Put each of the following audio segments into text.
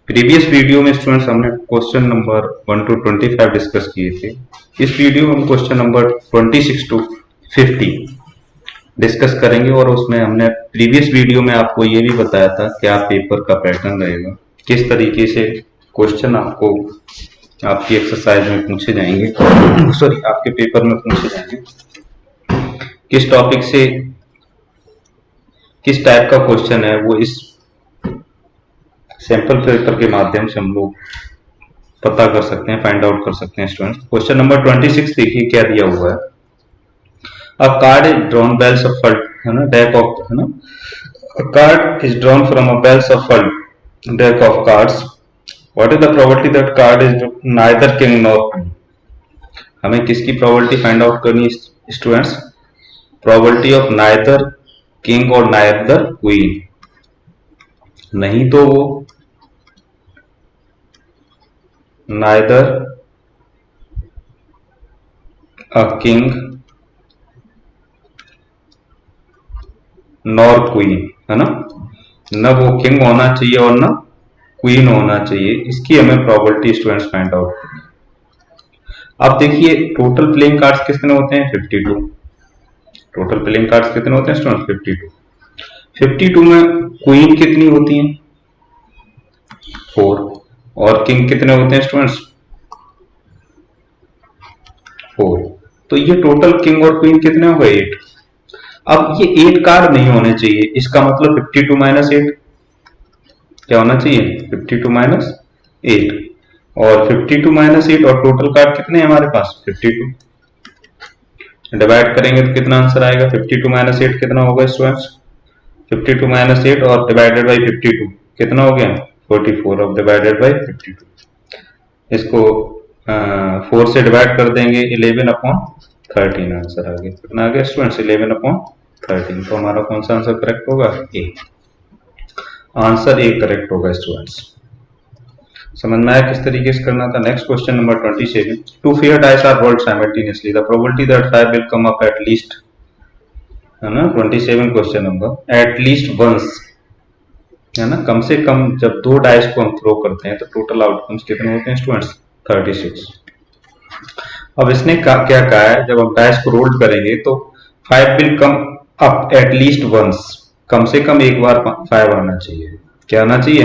Previous video में students हमने question number 1 to 25 discuss किए थे। इस वीडियो में हम क्वेश्चन नंबर 26 to 50 डिस्कस करेंगे और उसमें हमने प्रीवियस वीडियो में आपको ये भी बताया था क्या पेपर का पैटर्न रहेगा, किस तरीके से क्वेश्चन आपको आपकी एक्सरसाइज में पूछे जाएंगे सॉरी आपके पेपर में पूछे जाएंगे, किस टॉपिक से किस टाइप का क्वेश्चन है वो इस सैंपल पेपर के माध्यम से हम लोग पता कर सकते हैं, फाइंड आउट कर सकते हैं स्टूडेंट्स। क्वेश्चन नंबर 26 देखिए क्या दिया हुआ है। A card is drawn well shuffled, है ना, डेक ऑफ, है ना, a card is drawn from a well shuffled deck of cards. What is the probability that card is neither king nor queen. हमें किसकी प्रोबेबिलिटी फाइंड आउट करनी है students? Probability of neither king और neither queen. नहीं तो वो neither a king nor queen, है ना, न वो किंग होना चाहिए और न क्वीन होना चाहिए। इसकी हमें प्रोबेबिलिटी स्टूडेंट्स फाइंड आउट करनी है। अब देखिए टोटल प्लेइंग कार्ड्स कितने होते हैं? 52। टोटल प्लेइंग कार्ड्स कितने होते हैं स्टूडेंट्स? 52। 52 में क्वीन कितनी होती है? 4। और किंग कितने होते हैं स्टूडेंट्स? 4। तो ये टोटल किंग और क्वीन कितने हो गए? 8। अब ये 8 कार्ड नहीं होने चाहिए, इसका मतलब 52 माइनस 8 क्या होना चाहिए? 52 माइनस 8। और 52 माइनस 8 और टोटल कार्ड कितने हैं हमारे पास? 52। डिवाइड करेंगे तो कितना आंसर आएगा? 52 माइनस 8 कितना होगा स्टूडेंट्स? 52 माइनस 8 और डिवाइडेड बाई 52 कितना हो गया? 44 और डिवाइडेड बाई 52। इसको 4 से डिवाइड कर देंगे, 11/13 आंसर आ गया। कितना आ गया स्टूडेंट्स? 11/13। तो हमारा कौन सा आंसर करेक्ट होगा? ए। आंसर ए करेक्ट होगा स्टूडेंट्स। समझ में आया किस तरीके से करना था? Next question number 27। Two fair dice are rolled simultaneously, the probability that 5 will come up at least, है ना, 27 question number, at least once, है ना, कम से कम जब 2 डाइस को हम थ्रो करते हैं तो टोटल आउटकम्स कितने होते हैं स्टूडेंट्स? 36। अब इसने क्या कहा है, जब हम डाइस को रोल करेंगे तो 5 will come up at least once, कम से कम एक बार 5 आना चाहिए। क्या आना चाहिए?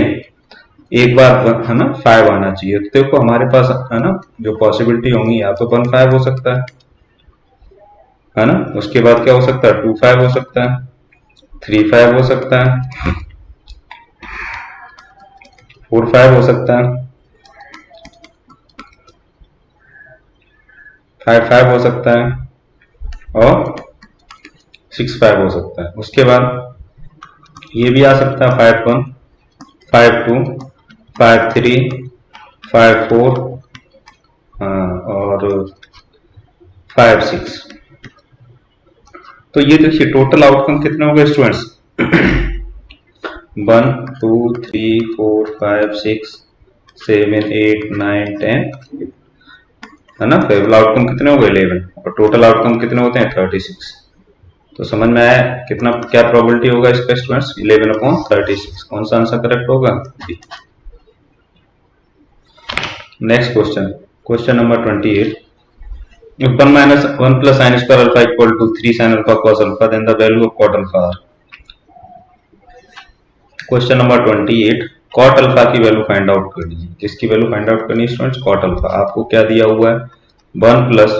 एक बार, है ना, 5 आना चाहिए। तो देखो हमारे पास, है ना, जो पॉसिबिलिटी होंगी या तो 1 5 हो सकता है ना, उसके बाद क्या हो सकता है? 2 5 हो सकता है, 3 5 हो सकता है, 4 5 हो सकता है, 5 5 हो सकता है और 6 5 हो सकता है। उसके बाद ये भी आ सकता है 5 1 5 2 5 3 5 4 और 5 6। तो ये देखिए टोटल आउटकम कितने हो गए स्टूडेंट्स? 1 2 3 4 5 6 7 8 9 10, है ना। फेवरेबल आउटकम कितने हो गए? 11। और टोटल आउटकम कितने होते हैं? 36। तो समझ में आया कितना, क्या प्रोबेबिलिटी होगा इसका स्टूडेंट्स? 11/36। कौन सा आंसर करेक्ट होगा? B. Next question, question number 28। If 1 minus 1 plus sin square alpha equal to 3 sin alpha cos alpha, then the value of cot alpha are। Question number 28, cot alpha की value find out करनी है। किसकी value find out करनी है students? Cot alpha. आपको क्या दिया हुआ है? 1 plus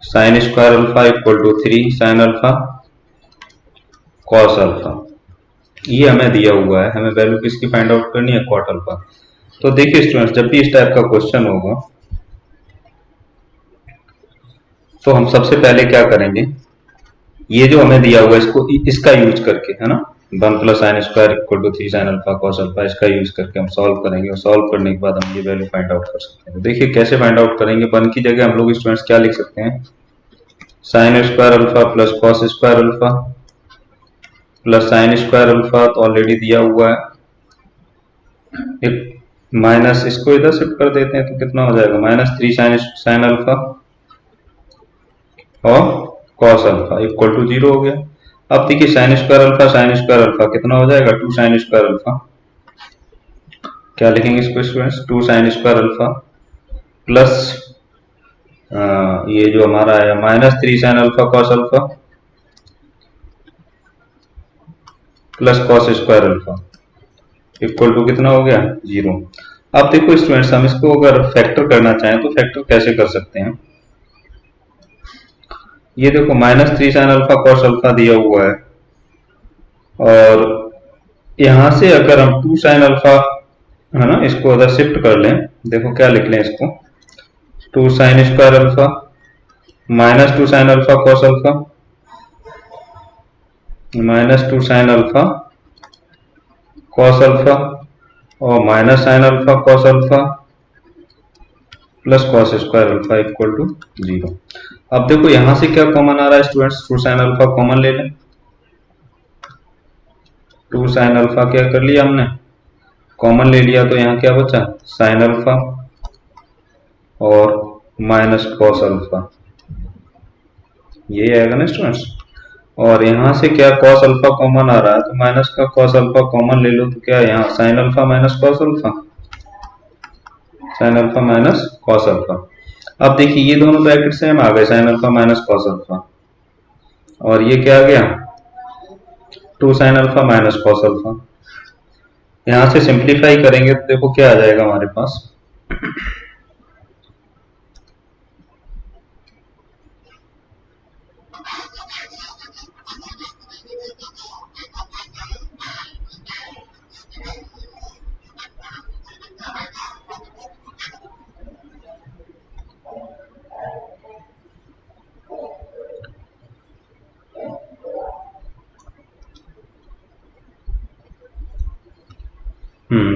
sine square alpha equal to 3 sine alpha cos alpha, ये हमें दिया हुआ है। हमें वैल्यू किसकी फाइंड आउट करनी है? Cot alpha. तो देखिए स्टूडेंट्स, जब भी इस टाइप का क्वेश्चन होगा तो हम सबसे पहले क्या करेंगे, ये जो हमें दिया हुआ है इसको, इसका यूज करके, है ना, 1 plus sine square equal to 3 sine alpha cos alpha, इसका यूज करके हम सॉल्व करेंगे और सॉल्व करने के बाद हम ये वैल्यू फाइंड आउट कर सकते हैं। तो देखिए कैसे फाइंड आउट करेंगे। 1 की जगह हम लोग स्टूडेंट्स क्या लिख सकते हैं? Sign square alpha plus cos square alpha plus sine square alpha तो ऑलरेडी दिया हुआ है, एक माइनस, इसको इधर शिफ्ट कर देते हैं तो कितना हो जाएगा? -3 साइन अल्फा और कॉस अल्फा इक्वल टू 0 हो गया। अब देखिए साइन स्क्वायर अल्फा कितना हो जाएगा? 2 साइन स्क्वायर अल्फा क्या लिखेंगे इसको students, 2 sine square alpha plus ये जो हमारा है -3 sine alpha cos alpha plus cos square alpha equal to कितना हो गया 0। अब देखो स्टूडेंट्स, हम इसको अगर फैक्टर करना चाहें तो फैक्टर कैसे कर सकते हैं। ये देखो -3 साइन अल्फा कॉस अल्फा दिया हुआ है, और यहां से अगर हम 2 साइन अल्फा है ना, इसको अगर शिफ्ट कर लें, देखो क्या लिख लें इसको, 2 sine square alpha -2 sine alpha cos alpha -2 sine alpha cos alpha और minus sine alpha cos alpha plus cos square alpha equal to 0। अब देखो यहां से क्या कॉमन आ रहा है स्टूडेंट्स, 2 साइन अल्फा कॉमन ले लें। 2 साइन अल्फा क्या कर लिया हमने, कॉमन ले लिया, तो यहाँ क्या बचा साइन अल्फा और माइनस कॉस अल्फा, ये आएगा ना स्टूडेंट्स। और यहां से क्या कॉस अल्फा कॉमन आ रहा है, तो माइनस का कॉस अल्फा कॉमन ले लो, तो क्या है यहाँ sign alpha minus cos alpha, sign alpha minus cos alpha. अब देखिए ये दोनों ब्रैकेट सेम आ गए, sign alpha minus cos alpha, और ये क्या आ गया 2 sine alpha minus cos alpha. यहां से सिंप्लीफाई करेंगे तो देखो क्या आ जाएगा हमारे पास,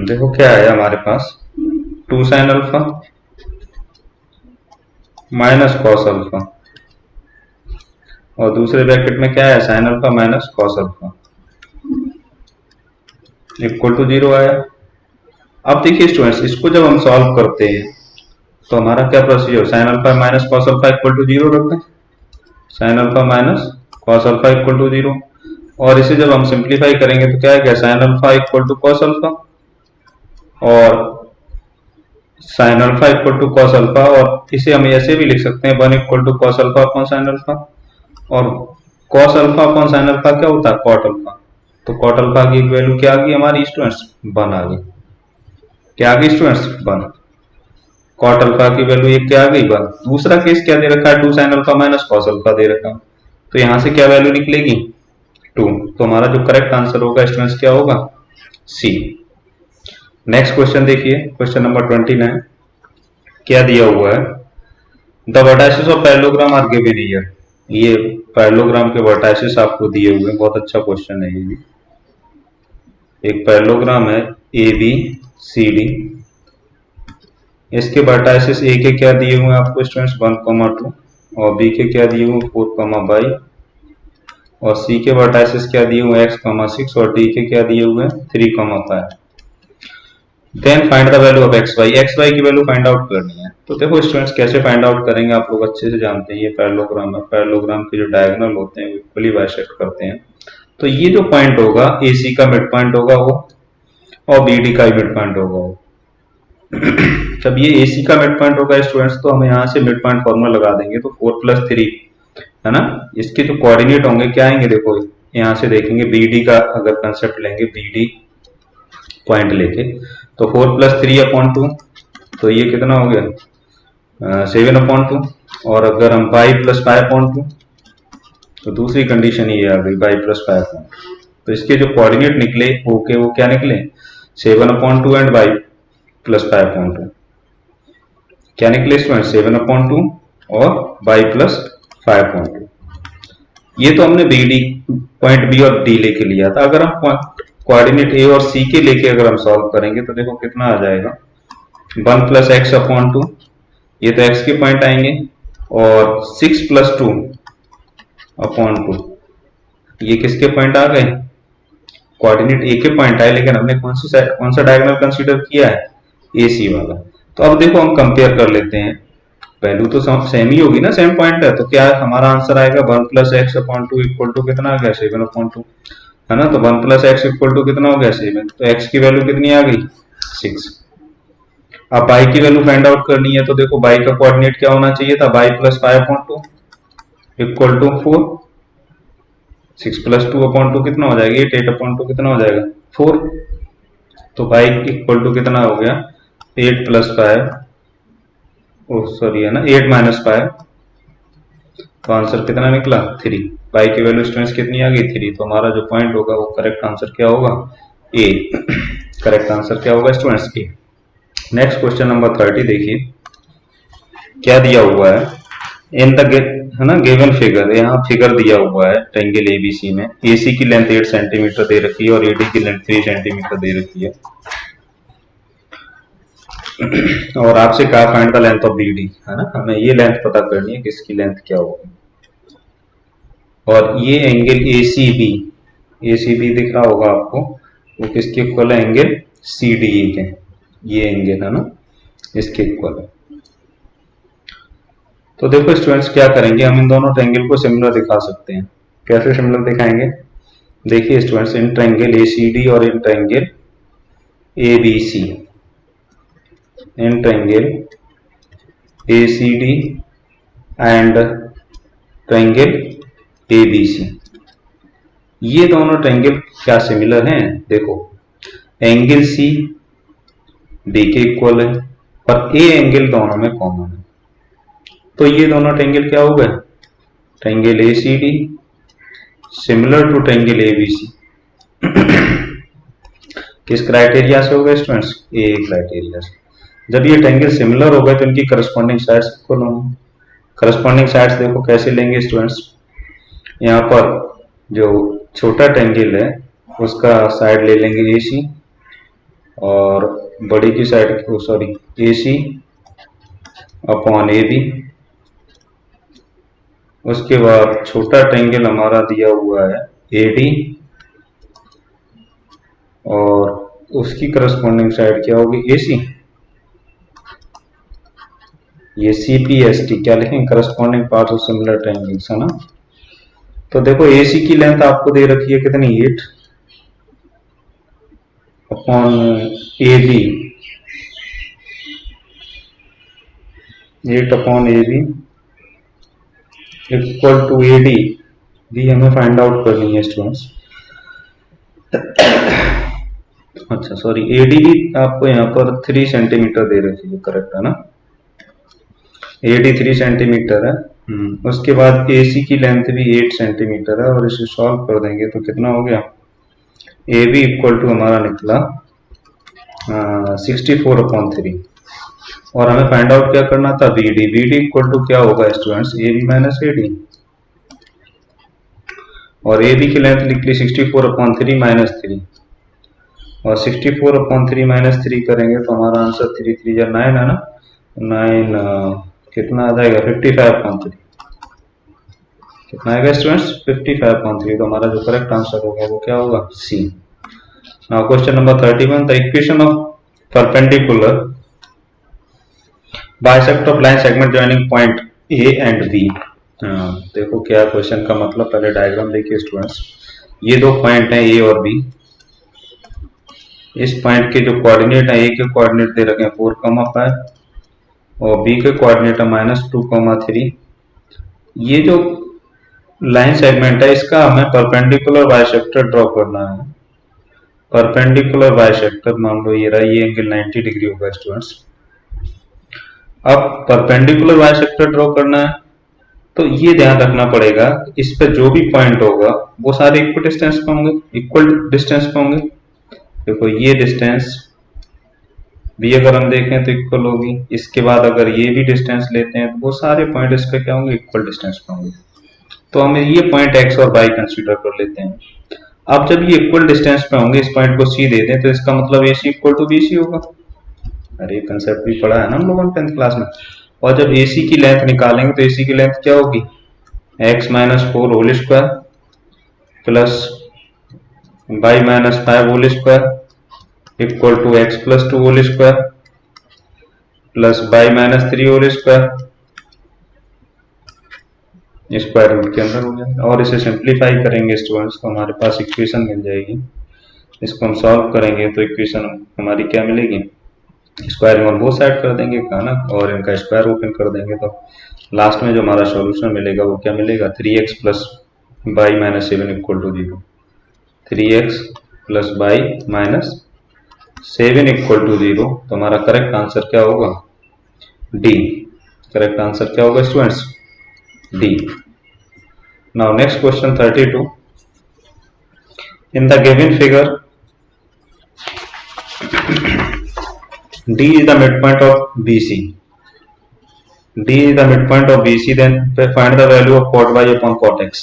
देखो क्या है हमारे पास 2 sine alpha minus cos alpha, और दूसरे ब्रैकेट में क्या है sine alpha minus cos alpha equal to 0 आया। अब देखिए स्टूडेंट्स, इसको जब हम सॉल्व करते हैं तो हमारा क्या procedure, sine alpha minus cos alpha equal to 0 रखते हैं, sine alpha minus cos alpha equal to 0, और इसे जब हम सिंप्लीफाई करेंगे तो क्या है sine alpha equal to cos alpha और sine alpha equal to cos alpha, और इसे हम ऐसे भी लिख सकते हैं 1 equal to cos alpha upon sine alpha, और cos alpha upon sine alpha क्या होता है कॉट अल्फा, तो कॉट अल्फा की वैल्यू क्या आ गई हमारी स्टूडेंट्स 1 आ गई, क्या आ गई स्टूडेंट्स 1, कॉट अल्फा की वैल्यू ये क्या आ गई 1। दूसरा केस क्या दे रखा है 2 sine alpha minus cos alpha दे रखा है, तो यहां से क्या वैल्यू निकलेगी 2, तो हमारा जो करेक्ट आंसर होगा स्टूडेंट्स क्या होगा सी। नेक्स्ट क्वेश्चन देखिए, क्वेश्चन नंबर 29 क्या दिया हुआ है, the vertices of parallelogram are given here. ये पैरेललोग्राम के वर्टाइसेस आपको दिए हुए हैं, बहुत अच्छा क्वेश्चन है ये भी। एक पैरेललोग्राम है ए बी सी डी, इसके वर्टाइसेस ए के क्या दिए हुए हैं आपको स्टूडेंट्स 1,2, और बी के क्या दिए हुए 4,5, और सी के वर्टाइसेस क्या दिए हुए x,6, और डी के क्या दिए हुए 3,5। Then find the value of x y की वैल्यू फाइंड आउट करनी है। तो देखो स्टूडेंट्स कैसे फाइंड आउट करेंगे, आप लोग अच्छे से जानते हैं, ये पैरेललोग्राम है, पैरेललोग्राम के जो डायगोनल होते हैं वो इक्वली बाइसेक्ट करते हैं, तो ये जो पॉइंट होगा ए सी का मिड पॉइंट होगा वो, और बी डी का भी मिड पॉइंट होगा वो। जब ये ए सी का मिड पॉइंट होगा स्टूडेंट्स, तो हम यहाँ से मिड पॉइंट फॉर्मूला लगा देंगे, तो 4+3 है ना, इसके जो कोऑर्डिनेट होंगे क्या आएंगे, देखो यहाँ से देखेंगे बी डी का अगर कंसेप्ट लेंगे, बी डी पॉइंट लेके, तो 4+3/2, तो ये कितना हो गया 7/2, और अगर हम y+5/2, तो दूसरी कंडीशन ये आ गई y+5/2, तो इसके जो कोऑर्डिनेट निकले वो क्या निकले 7/2 एंड y+5/2, क्या निकले स्टूडेंट 7/2 और y+5/2। ये तो हमने बी डी पॉइंट बी और डी लेके लिया था, अगर हम कोऑर्डिनेट ए और सी के लेके अगर हम सॉल्व करेंगे तो देखो कितना आ जाएगा 1+x/2, ये तो x के पॉइंट आएंगे, और 6+2/2 ये किसके पॉइंट आ गए, कोऑर्डिनेट ए के पॉइंट आए, लेकिन हमने कौन सा डायगोनल कंसीडर किया है ए सी वाला। तो अब देखो हम कंपेयर कर लेते हैं, वैल्यू तो सेम ही होगी ना, सेम पॉइंट है, तो क्या हमारा आंसर आएगा 1+x/2 इक्वल टू कितना आ गया 7/2 है ना, तो 1+x इक्वल टू कितना हो गया 7, तो x की वैल्यू कितनी आ गई 6। अब y की वैल्यू फाइंड आउट करनी है तो देखो y का कोऑर्डिनेट क्या होना चाहिए था, y plus 5/2 equal to 4। 6 plus 2/2 कितना हो जाएगा 8, 8/2 कितना हो जाएगा 4। तो y इक्वल टू कितना हो गया 8 प्लस 5, ओ सॉरी है ना 8 माइनस 5, तो आंसर कितना निकला 3। y की वैल्यू स्टूडेंट्स कितनी आ गई 3। तो हमारा जो पॉइंट होगा वो करेक्ट आंसर क्या होगा ए। करेक्ट आंसर क्या होगा स्टूडेंट्स ए। नेक्स्ट क्वेश्चन नंबर 30 देखिए क्या दिया हुआ है। इन द है ना गिवन फिगर, यहाँ फिगर दिया हुआ है ट्रायंगल एबीसी में। एसी की लेंथ 8 सेंटीमीटर दे रखी है और एडी की लेंथ 3 सेंटीमीटर दे रखी है और आपसे कहा find the length of BD, है ना, हमें ये लेंथ पता करनी है किसकी लेंथ क्या होगी। और ये एंगल एसीबी, एसीबी दिख रहा होगा आपको, वो किसके इक्वल है एंगल सीडीई के। ये एंगल है ना इसके इक्वल है। तो देखो स्टूडेंट्स क्या करेंगे, हम इन दोनों ट्रायंगल को सिमिलर दिखा सकते हैं। कैसे सिमिलर दिखाएंगे, देखिए स्टूडेंट्स इन ट्रायंगल एसीडी और in triangle ABC, in triangle ACD and triangle ABC, ये दोनों ट्रायंगल क्या सिमिलर हैं। देखो एंगल सी डी के इक्वल है और ए एंगल दोनों में कॉमन है, तो ये दोनों ट्रायंगल क्या हो गए triangle ACD similar to triangle ABC. किस क्राइटेरिया से हो गए स्टूडेंट्स, ए क्राइटेरिया से। जब ये ट्रायंगल सिमिलर हो गए तो इनकी करस्पॉन्डिंग साइड्स इक्वल होंगे। करस्पॉन्डिंग साइड्स देखो कैसे लेंगे स्टूडेंट्स, यहाँ पर जो छोटा ट्रायंगल है उसका साइड ले लेंगे एसी और बड़ी की side sorry AC upon A B. उसके बाद छोटा ट्रायंगल हमारा दिया हुआ है एडी और उसकी करस्पॉन्डिंग साइड क्या होगी एसी। ये सीपीएसटी क्या लिखेंगे, corresponding parts of similar triangles, है ना। तो देखो एसी की लेंथ आपको दे रखी है कितनी 8 upon A B, 8 upon A B equal to A D भी हमें फाइंड आउट करनी है स्टूडेंट्स। अच्छा सॉरी एडी भी आपको यहाँ पर 3 सेंटीमीटर दे रखी है, करेक्ट है ना, एडी 3 सेंटीमीटर है। उसके बाद एसी की लेंथ भी 8 सेंटीमीटर है और इसे सॉल्व कर देंगे तो कितना हो गया ए बी इक्वल टू हमारा निकला 64/3 और हमें फाइंड आउट क्या करना था B D. B D equal to क्या होगा students A B minus A D और ए बी की लेंथ निकली 64/3 माइनस 3 और 64/3 माइनस 3 करेंगे तो हमारा आंसर 3 3 या 9 है ना, 9 कितना आ जाएगा 55/3। कितना आएगा स्टूडेंट्स 55/3। तो हमारा जो करेक्ट आंसर होगा वो क्या होगा C. Now question number 31 the equation of perpendicular bisect of line segment joining point A and B. देखो क्या क्वेश्चन का मतलब, पहले डायग्राम देखिए स्टूडेंट्स। ये दो पॉइंट हैं ए और बी। इस पॉइंट के जो कोऑर्डिनेट है, ए के कोऑर्डिनेट दे रखे हैं 4,5 और बी के कोऑर्डिनेट है -2,3। ये जो लाइन सेगमेंट है इसका हमें परपेंडिकुलर बाइसेक्टर ड्रॉ करना है। परपेंडिकुलर बाइसेक्टर मान लो ये रहा, ये एंगल 90 डिग्री होगा स्टूडेंट्स। अब परपेंडिकुलर बाइसेक्टर ड्रॉ करना है तो ये ध्यान रखना पड़ेगा इस पे जो भी पॉइंट होगा वो सारे इक्वल डिस्टेंस पे होंगे, इक्वल डिस्टेंस पे होंगे। देखो ये डिस्टेंस भी अगर हम देखें तो इक्वल होगी, इसके बाद अगर ये भी डिस्टेंस लेते हैं तो वो सारे पॉइंट इस पे क्या होंगे इक्वल डिस्टेंस पे होंगे। तो हम ये पॉइंट एक्स और वाई कंसीडर कर लेते हैं। अब जब ये इक्वल डिस्टेंस पे होंगे, इस पॉइंट को सी दे दें तो इसका मतलब ए सी इक्वल टू बी सी होगा। अरे ये कंसेप्ट भी पढ़ा है ना हम लोगों ने 10th क्लास में। और जब ए सी की लेंथ निकालेंगे तो ए सी की लेंथ क्या होगी x-4 whole square plus y-5 whole square equal to x+2 whole square plus y-3 whole square, square root के अंदर हो जाएगा। और इसे सिंप्लीफाई करेंगे स्टूडेंट्स तो हमारे पास इक्वेशन मिल जाएगी इसको हम सॉल्व करेंगे तो इक्वेशन हमारी क्या मिलेगी, स्क्वायरिंग ऑन बोथ साइड कर देंगे है ना, और इनका स्क्वायर ओपन कर देंगे तो लास्ट में जो हमारा सॉल्यूशन मिलेगा वो क्या मिलेगा, 3x plus by minus 7 equal to 0। 3x plus by minus 7 equal to 0। तो हमारा करेक्ट आंसर क्या होगा, डी। करेक्ट आंसर क्या होगा students, D. Now next question 32। In the given figure D is the midpoint of BC. D is the midpoint of BC. Then find the value of cot y upon cot x.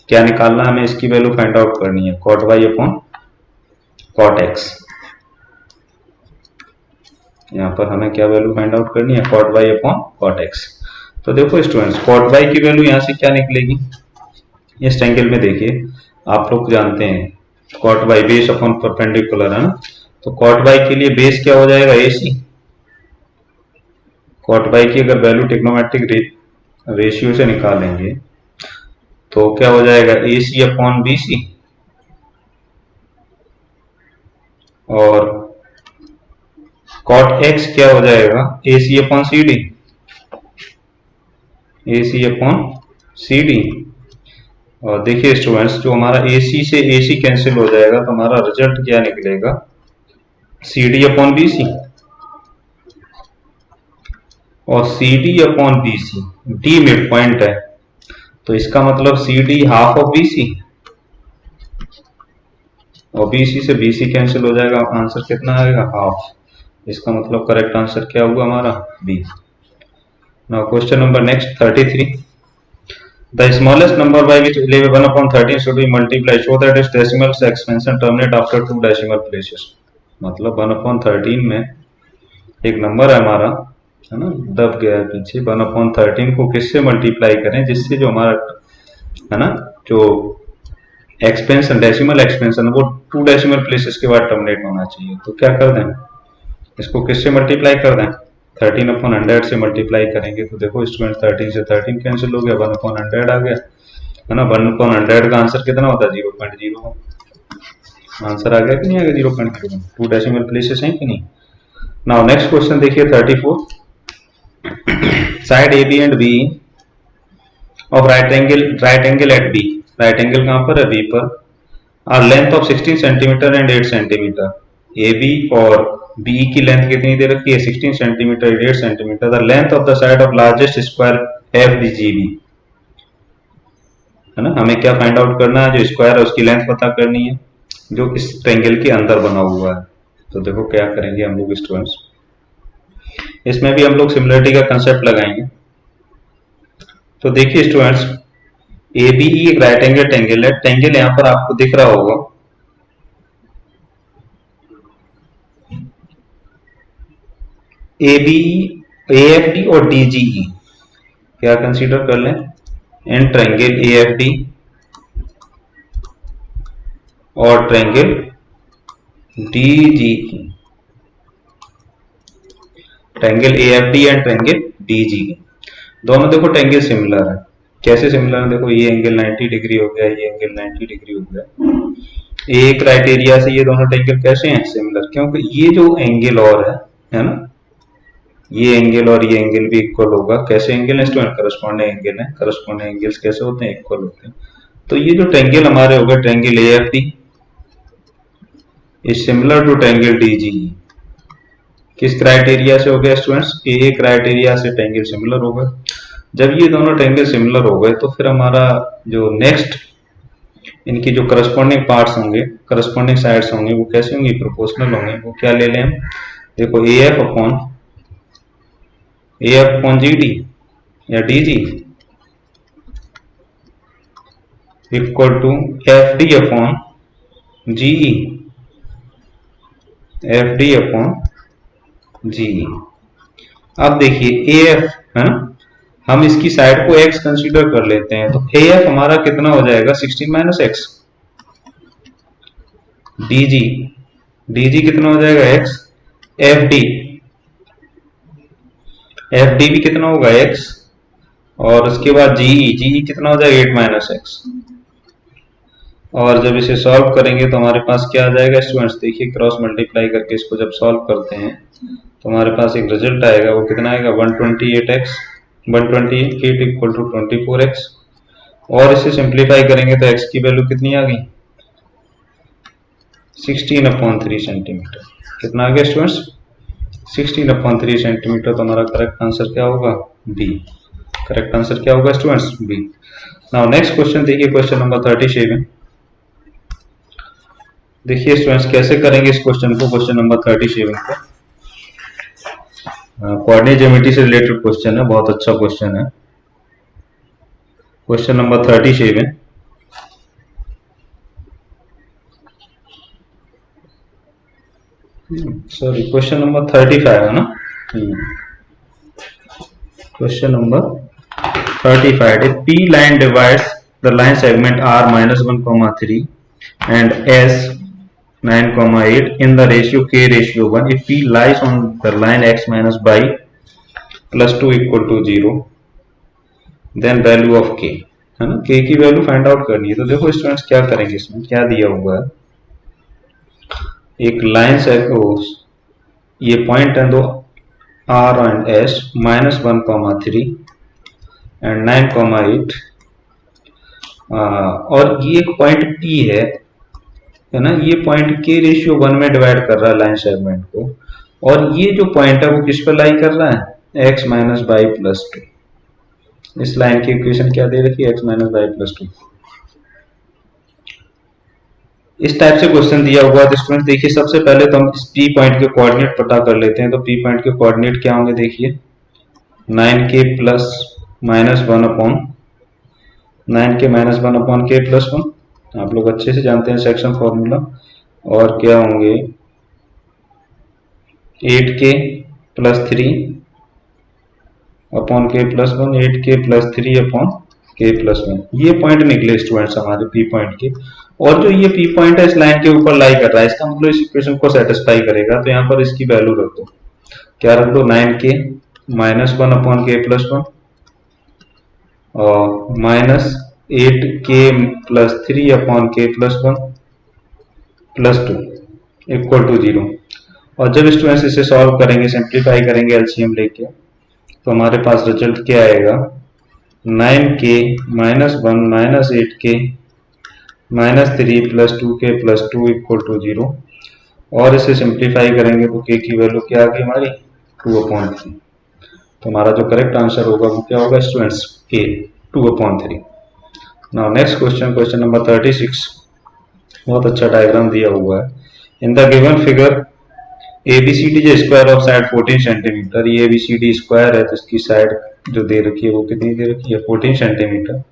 क्या निकालना है हमें, इसकी value find out करनी है, cot y upon cot x। यहाँ पर हमें क्या वैल्यू फाइंड आउट करनी है, cot y upon cot x। तो देखो स्टूडेंट्स, cot y की वैल्यू यहाँ से क्या निकलेगी, इस एंगल में देखिए, आप लोग जानते हैं cot y base upon perpendicular है ना, तो cot y के लिए बेस क्या हो जाएगा, AC। cot y की अगर वैल्यू ट्रिग्नोमेट्रिक रेशियो से निकालेंगे तो क्या हो जाएगा, AC अपॉन BC, और cot x क्या हो जाएगा, AC upon CD। AC upon CD। और देखिए स्टूडेंट्स, जो हमारा AC से AC कैंसिल हो जाएगा तो हमारा रिजल्ट क्या निकलेगा, CD अपॉन BC। और CD upon BC, D mid point है तो इसका मतलब CD हाफ ऑफ BC, और BC से BC कैंसिल हो जाएगा, आंसर कितना आएगा, हाफ। इसका मतलब करेक्ट आंसर क्या हुआ हमारा, B। Now question number next 33। The smallest number by which 1 upon 13 should be multiplied show that its decimal expansion terminate after 2 decimal places। मतलब 1 upon 13 में एक नंबर है हमारा है ना, दब गया है पीछे, 1 upon 13 को किससे मल्टीप्लाई करें जिससे जो हमारा है ना, जो एक्सपेंशन डेसिमल एक्सपेंशन वो 2 डेसिमल प्लेसेस के बाद टर्मिनेट होना चाहिए। तो क्या कर दें, इसको किससे मल्टीप्लाई कर दें, 13 अपॉन 100 से मल्टीप्लाई करेंगे। तो देखो स्टूडेंट, 13 से 13 कैंसिल हो गया, 1 अपॉन 100 आ गया है ना। 1 अपॉन 100 का आंसर कितना होता है, 0.01। आंसर आ गया कि नहीं आ गया, 0.01। 2 डेसिमल प्लेसेस हैं कि नहीं। नाउ नेक्स्ट क्वेश्चन देखिए 34। Side AB and B of right angle at B। Right angle कहां पर है, B पर। Are length of 16 centimetre and 8 centimetre. AB और B की लेंथ कितनी दे रखी है, 16 centimetre 8 centimetre. The length of the side of largest square FGB है ना। हमें क्या फाइंड आउट करना है, जो स्क्वायर है उसकी लेंथ पता करनी है जो इस ट्रायंगल के अंदर बना हुआ है। तो देखो क्या करेंगे हम लोग स्टूडेंट्स, इसमें भी हम लोग सिमिलरिटी का कंसेप्ट लगाएंगे। तो देखिए स्टूडेंट्स, ABE एक राइट एंगल ट्रायंगल है। ट्रायंगल यहां पर आपको दिख रहा होगा, ABE, AFD और DGE क्या कंसीडर कर लें, इन ट्रायंगल AFD और triangle DGE। Triangle AFD and triangle DGE दोनों देखो ट्रायंगल सिमिलर है। कैसे सिमिलर है, देखो ये एंगल 90 डिग्री हो गया, ये एंगल 90 डिग्री हो गया। एक क्राइटेरिया से ये दोनों ट्रायंगल कैसे हैं, सिमिलर, क्योंकि ये जो एंगल और है ना, ये एंगल और ये एंगल भी इक्वल होगा। कैसे एंगल है स्टूडेंट, करस्पॉन्डिंग एंगल है। करस्पॉन्डिंग एंगल्स कैसे होते हैं, इक्वल होते हैं। तो ये जो ट्रायंगल हमारे हो गए triangle AFD is similar to triangle DGE। किस क्राइटेरिया से हो गया स्टूडेंट्स, ए क्राइटेरिया से ट्रायंगल सिमिलर हो गए। जब ये दोनों ट्रायंगल सिमिलर हो गए तो फिर हमारा जो नेक्स्ट इनकी जो करस्पॉन्डिंग पार्ट्स होंगे, करस्पॉन्डिंग साइड्स होंगे, वो कैसे होंगे, प्रोपोर्शनल होंगे। वो क्या ले लें हम, देखो AF अपॉन GD या DG equal to FD upon GE, FD upon GE। अब देखिए AF है ना, हम इसकी साइड को x कंसीडर कर लेते हैं तो AF हमारा कितना हो जाएगा, 16 माइनस x। DG कितना हो जाएगा, x। FD भी कितना होगा, x। और उसके बाद GE कितना हो जाएगा, 8 माइनस x। और जब इसे सॉल्व करेंगे तो हमारे पास क्या आ जाएगा स्टूडेंट्स, देखिए क्रॉस मल्टीप्लाई करके इसको जब सॉल्व करते हैं तो हमारे पास एक रिजल्ट आएगा, वो कितना आएगा 128x 128 इक्वल टू 24x। और इसे सिंप्लीफाई करेंगे तो x की वैल्यू कितनी आ गई 16/3 सेंटीमीटर। कितना आ गया स्टूडेंट्स 16/3 सेंटीमीटर। तो हमारा करेक्ट आंसर क्या होगा बी। करेक्ट आंसर क्या होगा students B. Now next question देखिए, क्वेश्चन नंबर 37। देखिए स्टूडेंट्स कैसे करेंगे इस क्वेश्चन को, क्वेश्चन नंबर 37 को। कोऑर्डिनेट ज्योमेट्री से रिलेटेड क्वेश्चन है, बहुत अच्छा क्वेश्चन है। Question number 37, sorry question number 35 है ना। Question number 35, if P line divides the line segment R -1, 3 and S 9, 8 in the ratio K/1, if P lies on the line X minus y plus 2 equal to 0, then value of K, है ना। K की value find out करनी है। तो देखो students क्या करेंगे, इसमें क्या दिया हुआ है, एक लाइन से ये पॉइंट है दो R एंड S -1, 3 एंड 9, 8 और ये एक पॉइंट P है ना। ये पॉइंट K/1 में डिवाइड कर रहा है लाइन सेगमेंट को, और ये जो पॉइंट है वो किस पर लाई कर रहा है x माइनस वाई प्लस 2। इस लाइन की इक्वेशन क्या दे रखी है x माइनस वाई प्लस 2। इस टाइप से क्वेश्चन दिया हुआ है। तो स्टूडेंट देखिए सबसे पहले तो हम इस P पॉइंट के कोऑर्डिनेट पता कर लेते हैं। तो P पॉइंट के कोऑर्डिनेट क्या होंगे, देखिए 9k plus -1/9 9k -1/k plus 1, आप लोग अच्छे से जानते हैं सेक्शन फॉर्मूला। और क्या होंगे 8k plus 3 upon k plus 1, 8k plus 3 upon k plus 1। ये पॉइंट निकले स्टूडेंट्स हमारे P पॉइंट के। और जो ये P पॉइंट है इस लाइन के ऊपर लाई कर रहा है, इसका मतलब इस इक्वेशन को सेटिस्फाई करेगा। तो यहाँ पर इसकी वैल्यू रख दो, क्या रख दो 9k -1/k प्लस 1 और -8k plus 3 upon k plus 1 plus 2 equal to 0। और जब स्टूडेंट्स इसे सॉल्व करेंगे, सिंप्लीफाई करेंगे एलसीएम लेके, तो हमारे पास रिजल्ट क्या आएगा 9k -1 -8k -3 plus 2k plus 2 equal to 0। और इसे सिंप्लीफाई करेंगे तो k की वैल्यू क्या आ गई हमारी 2/3। तो हमारा जो करेक्ट आंसर होगा वो क्या होगा students a 2/3। Now next question, question number 36। बहुत अच्छा डायग्राम दिया हुआ है। In the given figure ABCD जो स्क्वायर ऑफ साइड 14 सेंटीमीटर, ये ABCD स्क्वायर है तो इसकी साइड जो दे रखी है वो कितनी दे रखी है 14 centimetre.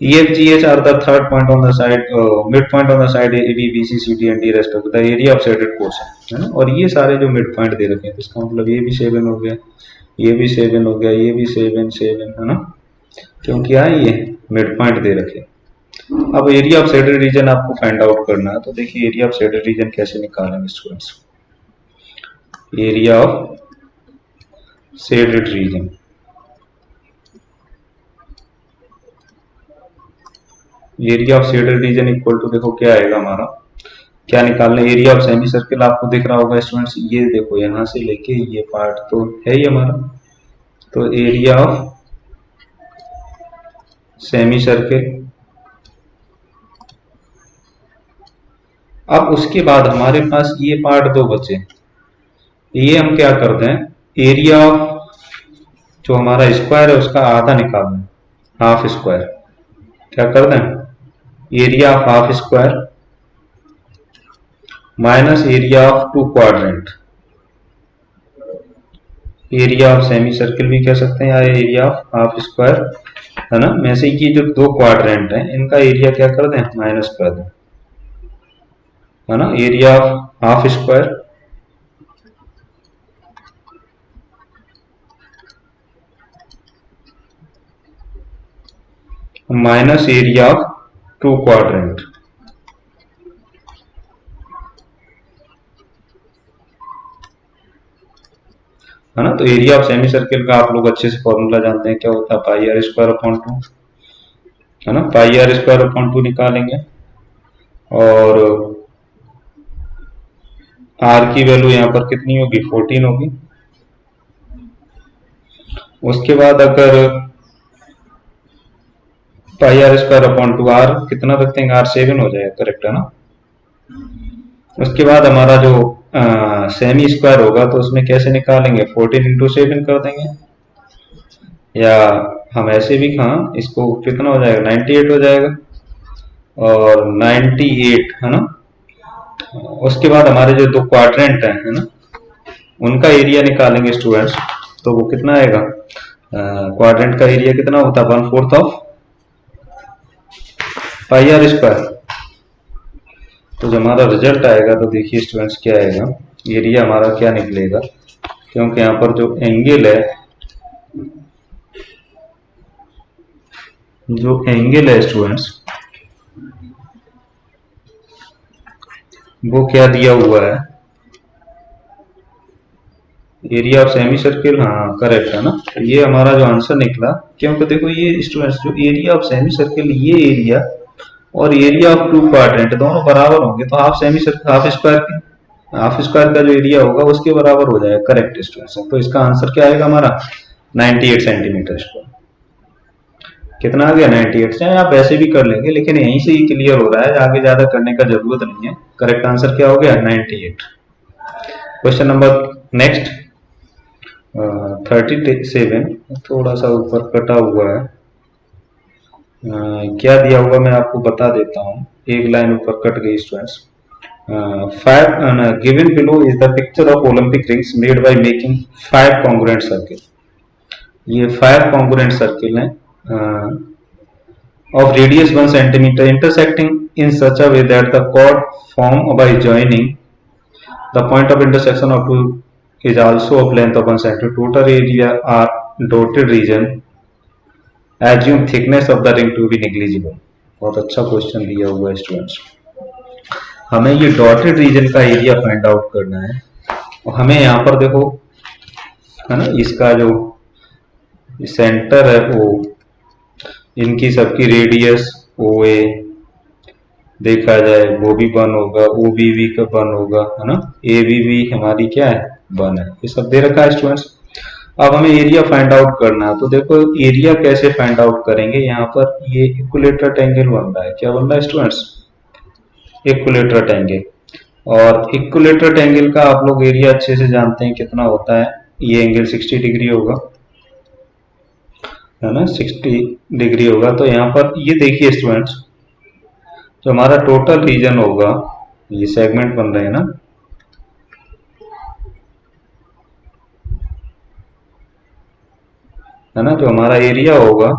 EFGH are the third point on the side, midpoint on the side AB, BC, CD and D respect the area of shaded portion, है ना। और ये सारे जो मिड पॉइंट दे रखे हैं, इसका मतलब ये भी 7 हो गया, ये भी 7 हो गया, ये भी 7 7, है ना, क्योंकि यहाँ ये मिड पॉइंट दे रखे। अब एरिया ऑफ शेडेड रीजन आपको फाइंड आउट करना है। तो देखिए एरिया ऑफ शेडेड रीजन कैसे निकालेंगे students, area of shaded region, area of shaded region equal to देखो क्या आएगा हमारा, क्या निकालना है एरिया ऑफ सेमी सर्किल। आपको दिख रहा होगा स्टूडेंट्स, ये देखो यहां से लेके ये पार्ट तो है ही हमारा, तो एरिया ऑफ सेमी सर्किल। अब उसके बाद हमारे पास ये पार्ट दो बचे, ये हम क्या करते हैं एरिया ऑफ जो हमारा स्क्वायर है उसका आधा निकाल दें, हाफ स्क्वायर। क्या कर दें area of half square minus area of 2 quadrant, area of semi circle भी कह सकते हैं या एरिया ऑफ हाफ स्क्वायर, है ना। में से ये जो 2 क्वाड्रेंट हैं इनका एरिया क्या कर दें माइनस कर दें, है ना। Area of half square minus area of 2 quadrant, है ना। तो एरिया ऑफ सेमी सर्किल का आप लोग अच्छे से फॉर्मूला जानते हैं, क्या होता है पाई r² अपॉन 2, है ना। पाई r² अपॉन 2 निकालेंगे और आर की वैल्यू यहाँ पर कितनी होगी, 14 होगी। उसके बाद अगर पाई आर स्क्वायर अपॉन 2 आर कितना रख देंगे, आर 7 हो जाएगा, करेक्ट है ना। उसके बाद हमारा जो सेमी स्क्वायर होगा तो उसमें कैसे निकालेंगे, 14 इंटू 7 कर देंगे, या हम ऐसे भी हाँ इसको कितना हो जाएगा, 98 हो जाएगा, और 98 है ना। उसके बाद हमारे जो दो क्वाड्रेंट है ना, उनका एरिया निकालेंगे स्टूडेंट्स, तो वो कितना आएगा, क्वाड्रेंट का एरिया कितना होता है, 1/4 ऑफ पाई आर स्क्वायर। तो जब हमारा रिजल्ट आएगा तो देखिए स्टूडेंट्स क्या आएगा, एरिया हमारा क्या निकलेगा, क्योंकि यहाँ पर जो एंगल है स्टूडेंट्स, वो क्या दिया हुआ है, एरिया ऑफ सेमी सर्किल, हाँ करेक्ट है ना। तो ये हमारा जो आंसर निकला, क्योंकि देखो ये स्टूडेंट्स जो एरिया ऑफ सेमी सर्किल, ये एरिया और एरिया ऑफ टू क्वाड्रेंट दोनों बराबर होंगे, तो half semi circle half square का जो एरिया होगा उसके बराबर हो जाएगा, करेक्ट स्टूडेंट्स। तो इसका आंसर क्या आएगा हमारा, 98 सेंटीमीटर स्क्वायर। कितना आ गया, 98। चाहे आप ऐसे भी कर लेंगे, लेकिन यहीं से ही क्लियर हो रहा है, आगे ज्यादा करने का जरूरत नहीं है। करेक्ट आंसर क्या हो गया, 98। क्वेश्चन नंबर नेक्स्ट 37, थोड़ा सा ऊपर कटा हुआ है, क्या दिया हुआ मैं आपको बता देता हूँ, एक लाइन ऊपर कट गई students. Given below is the picture of Olympic rings made by making 5 congruent circle. ये 5 कॉन्ग्रुएंट सर्किल हैं of radius 1 centimeter intersecting in such a way that the chord formed by joining the point of intersection of two is also of length of 1 centimeter. Total area are dotted region. Assume thickness of the ring to be negligible. बहुत अच्छा question दिया हुआ है students. हमें ये dotted region का area find out करना है, और हमें यहाँ पर देखो है ना, इसका जो सेंटर है वो, इनकी सबकी रेडियस ओ ए देखा जाए वो भी 1 होगा, ओ बी वी का 1 होगा, है ना, ए बी वी हमारी क्या है, 1 है, ये सब दे रखा है स्टूडेंट्स। अब हमें एरिया फाइंड आउट करना है, तो देखो एरिया कैसे फाइंड आउट करेंगे, यहाँ पर ये इक्विलेटरल एंगल बन रहा है, क्या बन रहा है स्टूडेंट्स, इक्विलेटरल एंगल। और इक्विलेटरल एंगल का आप लोग एरिया अच्छे से जानते हैं कितना होता है, ये एंगल 60 डिग्री होगा, है ना, 60 डिग्री होगा। तो यहाँ पर ये देखिए स्टूडेंट्स, जो हमारा टोटल रीजन होगा, ये सेगमेंट बन रहे हैं ना, है ना, जो हमारा एरिया होगा,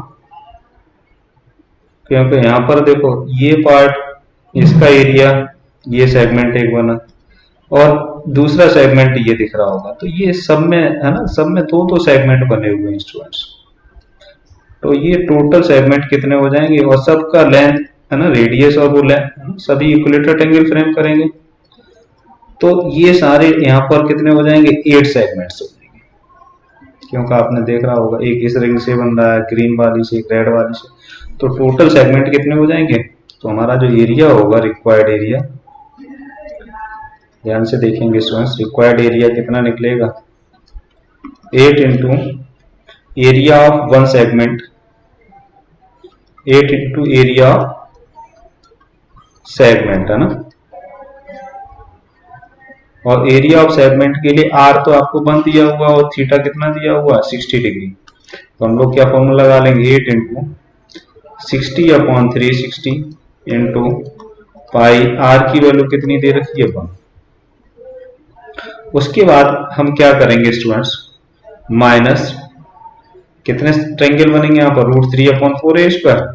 क्योंकि यहाँ पर देखो ये पार्ट, इसका एरिया, ये सेगमेंट एक बना, और दूसरा सेगमेंट ये दिख रहा होगा, तो ये सब में है ना, सब में दो दो सेगमेंट बने हुए हैं स्टूडेंट्स। तो ये टोटल सेगमेंट कितने हो जाएंगे, और सबका लेंथ है ना, रेडियस और वो लेंथ सभी इक्विलेटरल एंगल फ्रेम करेंगे, तो ये सारे यहाँ पर कितने हो जाएंगे, 8 सेगमेंट्स हो जाएंगे। क्योंकि आपने देख रहा होगा एक इस रिंग से बन रहा है, ग्रीन वाली से, एक रेड वाली से, तो टोटल सेगमेंट कितने हो जाएंगे। तो हमारा जो एरिया होगा, रिक्वायर्ड एरिया, ध्यान से देखेंगे स्टूडेंट्स, रिक्वायर्ड एरिया कितना निकलेगा, 8 into area of 1 segment, 8 into area of segment, है ना। और एरिया ऑफ सेगमेंट के लिए आर तो आपको 1 दिया हुआ, और थीटा कितना दिया हुआ, 60 डिग्री। तो हम लोग क्या फॉर्मूला लगा लेंगे, 8 into 60 upon 360 into pi, r की वैल्यू कितनी दे रखी है, 1। उसके बाद हम क्या करेंगे स्टूडेंट्स, माइनस कितने ट्रायंगल बनेंगे यहाँ पर, √3/4 ए स्क्वायर,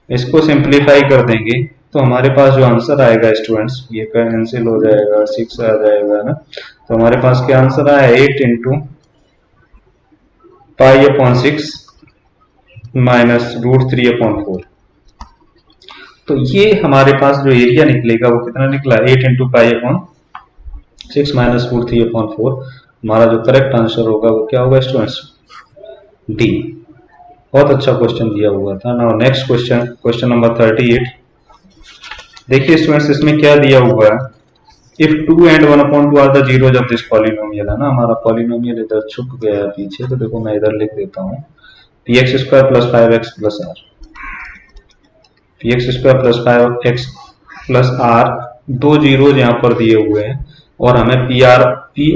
इसको सिंप्लीफाई कर देंगे तो हमारे पास जो आंसर आएगा स्टूडेंट्स, ये कैंसिल हो जाएगा, 6 आ जाएगा ना। तो हमारे पास क्या आंसर आया, 8 इंटू पाई/6 माइनस √3/4। तो ये हमारे पास जो एरिया निकलेगा वो कितना निकला, 8 इंटू पाई/6 माइनस √3/4। हमारा जो करेक्ट आंसर होगा वो क्या होगा स्टूडेंट्स, डी। बहुत अच्छा क्वेश्चन दिया हुआ था। Now next question, question number 38। देखिए स्टूडेंट्स इसमें क्या दिया हुआ है, if 2 and 1/2 are the zeros of this polynomial, है ना, हमारा पॉलिनोमियल इधर छुप गया है पीछे, तो देखो मैं इधर लिख देता हूँ, px² + 5x + r, px² + 5x + r, दो जीरोज यहाँ पर दिए हुए हैं और हमें p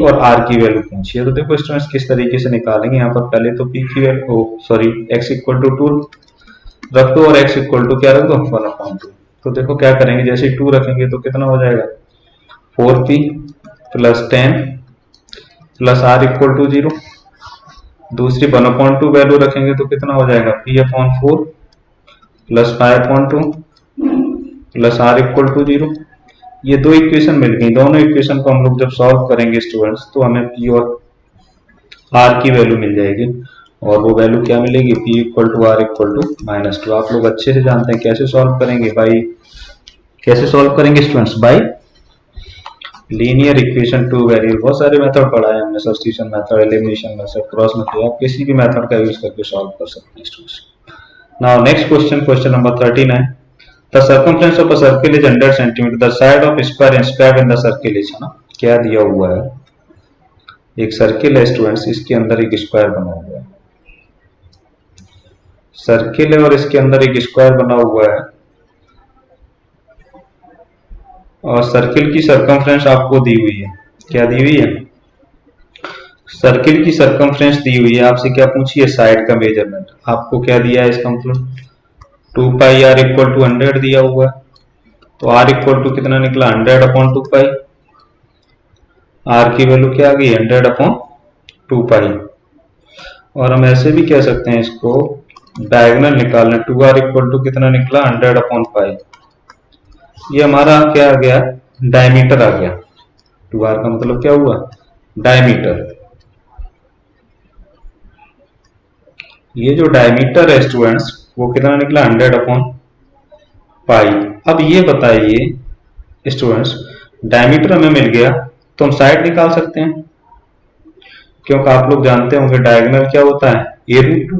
और r की वैल्यू पूछी है। तो देखो स्टूडेंट्स किस तरीके से निकालेंगे, यहाँ पर पहले तो p की वैल्यू x = 2 रख दो और x = क्या रख दो 1/2। तो देखो क्या करेंगे, जैसे 2 रखेंगे तो कितना हो जाएगा 4p + 10 + r = 0। दूसरी 1/2 वैल्यू रखेंगे तो कितना हो जाएगा p/4 + 5/2 + r = 0। ये दो इक्वेशन मिल गई, दोनों इक्वेशन को हम लोग जब सॉल्व करेंगे स्टूडेंट्स तो हमें p और r की वैल्यू मिल जाएगी, और वो वैल्यू क्या मिलेगी, p = r = -2। आप लोग अच्छे से जानते हैं कैसे सॉल्व करेंगे, कैसे सॉल्व करेंगे students, bye linear equation two variable. बहुत सारे मेथड पढ़ा है हमने, substitution method, elimination method, cross method, आप किसी भी मेथड का यूज करके सॉल्व कर सकते हैं students. Now next question, question number 39। The circumference of a circle is 100 centimetre, the side of square inscribed in the circle is, है ना, क्या दिया हुआ है, एक सर्किल है स्टूडेंट्स, इसके अंदर एक स्क्वायर बना हुआ है, सर्किल है और इसके अंदर एक स्क्वायर बना हुआ है, और सर्किल की सर्कमफ्रेंस आपको दी हुई है, क्या दी हुई है, सर्किल की सर्कमफ्रेंस दी हुई है। आपसे क्या पूछी है, साइड का मेजरमेंट, आपको क्या दिया है इसका मतलब 2πr = 100 दिया हुआ है, तो r = कितना निकला 100/2π, r की वैल्यू क्या आ गई 100/2π। और हम ऐसे भी कह सकते हैं इसको डायगोनल निकालना, 2r = कितना निकला 100/π, ये हमारा क्या आ गया, डायमीटर आ गया, 2r का मतलब क्या हुआ, डायमीटर। ये जो डायमीटर है स्टूडेंट्स वो कितना निकला 100/π। अब ये बताइए स्टूडेंट्स, डायमीटर हमें मिल गया तो हम साइड निकाल सकते हैं, क्योंकि आप लोग जानते होंगे डायगोनल क्या होता है, a√2।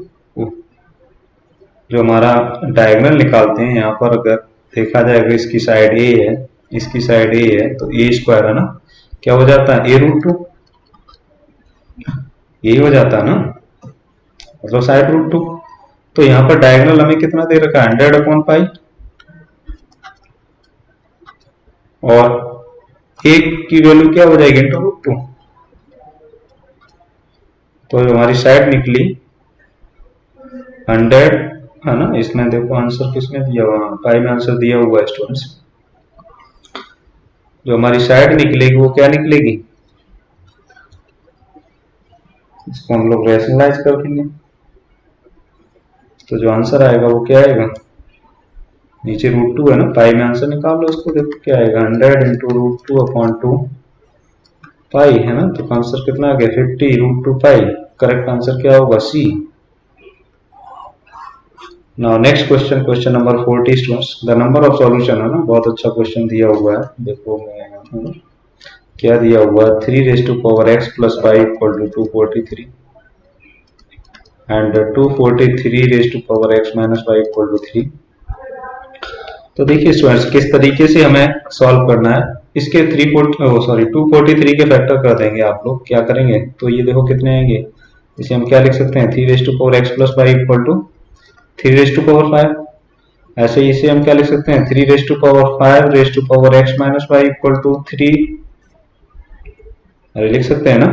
जो हमारा डायगोनल निकालते हैं, यहाँ पर अगर देखा जाएगा इसकी साइड a है, इसकी साइड a है, तो a² है ना, क्या हो जाता है a√2, यही हो जाता है ना, मतलब साइड √2। तो यहाँ पर डायगोनल हमें कितना दे रखा है 100/π, और एक की वैल्यू क्या हो जाएगी √2। तो हमारी साइड निकली 100, है ना, इसमें देखो आंसर किसमें दिया हुआ, पाई में आंसर दिया हुआ है स्टूडेंट्स। जो हमारी साइड निकलेगी वो क्या निकलेगी, इसको हम लोग रैशनलाइज कर देंगे, तो जो आंसर आएगा वो क्या आएगा, नीचे √2 है ना, पाई में आंसर निकाल लो इसको, देखो क्या आएगा 100 × √2/2π, है ना, तो आंसर कितना आ गया 50 √2π। करेक्ट आंसर क्या होगा, C. Now next question, question number 40 students, the number of solution, है ना, बहुत अच्छा क्वेश्चन दिया हुआ है, देखो मैं क्या दिया हुआ है, 3⁻x + y = 243 and 243⁻x - y = 3। तो देखिए स्टूडेंट्स किस तरीके से हमें सॉल्व करना है, इसके 243 के फैक्टर कर देंगे आप लोग, क्या करेंगे, तो ये देखो कितने आएंगे, इसे हम क्या लिख सकते हैं 3⁻x + y = 3�5। ऐसे इसे हम क्या लिख सकते हैं 3⁵x - y = 3, अरे लिख सकते हैं ना।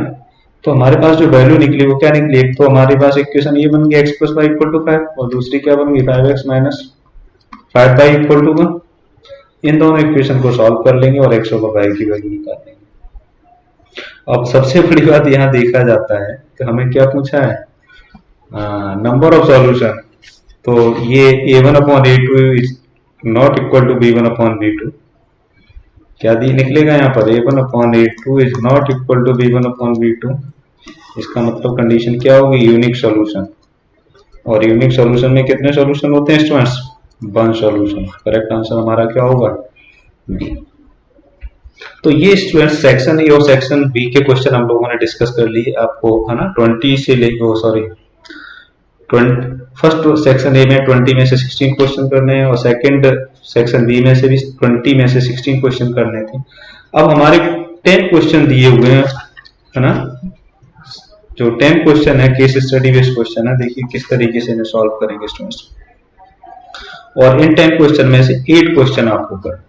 तो हमारे पास जो वैल्यू निकली वो क्या निकली, एक तो हमारे पास इक्वेशन ये बन गई x + y = 5, और दूसरी क्या बन गई 5x - 5y = 1। इन दोनों इक्वेशन को सॉल्व कर लेंगे और x और y की वैल्यू निकाल लेंगे। अब सबसे बड़ी बात यहाँ देखा जाता है कि हमें क्या पूछा है, नंबर ऑफ सॉल्यूशन, तो ये a1/a2 is not equal to b1/b2, क्या दी निकलेगा यहाँ पर a1/a2 is not equal to b1/b2। इसका मतलब कंडीशन क्या होगी, यूनिक सॉल्यूशन, और यूनिक सॉल्यूशन में कितने सॉल्यूशन होते हैं स्टूडेंट्स, 1 सॉल्यूशन। करेक्ट आंसर हमारा क्या होगा, बी। तो ये स्टूडेंट्स सेक्शन ए और सेक्शन बी के क्वेश्चन हम लोगों ने डिस्कस कर लिए, आपको है ना 20 से लेकर फर्स्ट सेक्शन ए में 20 में से 16 क्वेश्चन करने हैं और सेकंड सेक्शन बी में से भी 20 में से 16 क्वेश्चन करने थे। अब हमारे 10 क्वेश्चन दिए हुए हैं, है ना। जो 10 क्वेश्चन है केस स्टडी बेस्ड क्वेश्चन है, देखिए किस तरीके से इन्हें सॉल्व करेंगे स्टूडेंट्स। और इन 10 क्वेश्चन में से 8 क्वेश्चन आपको कर।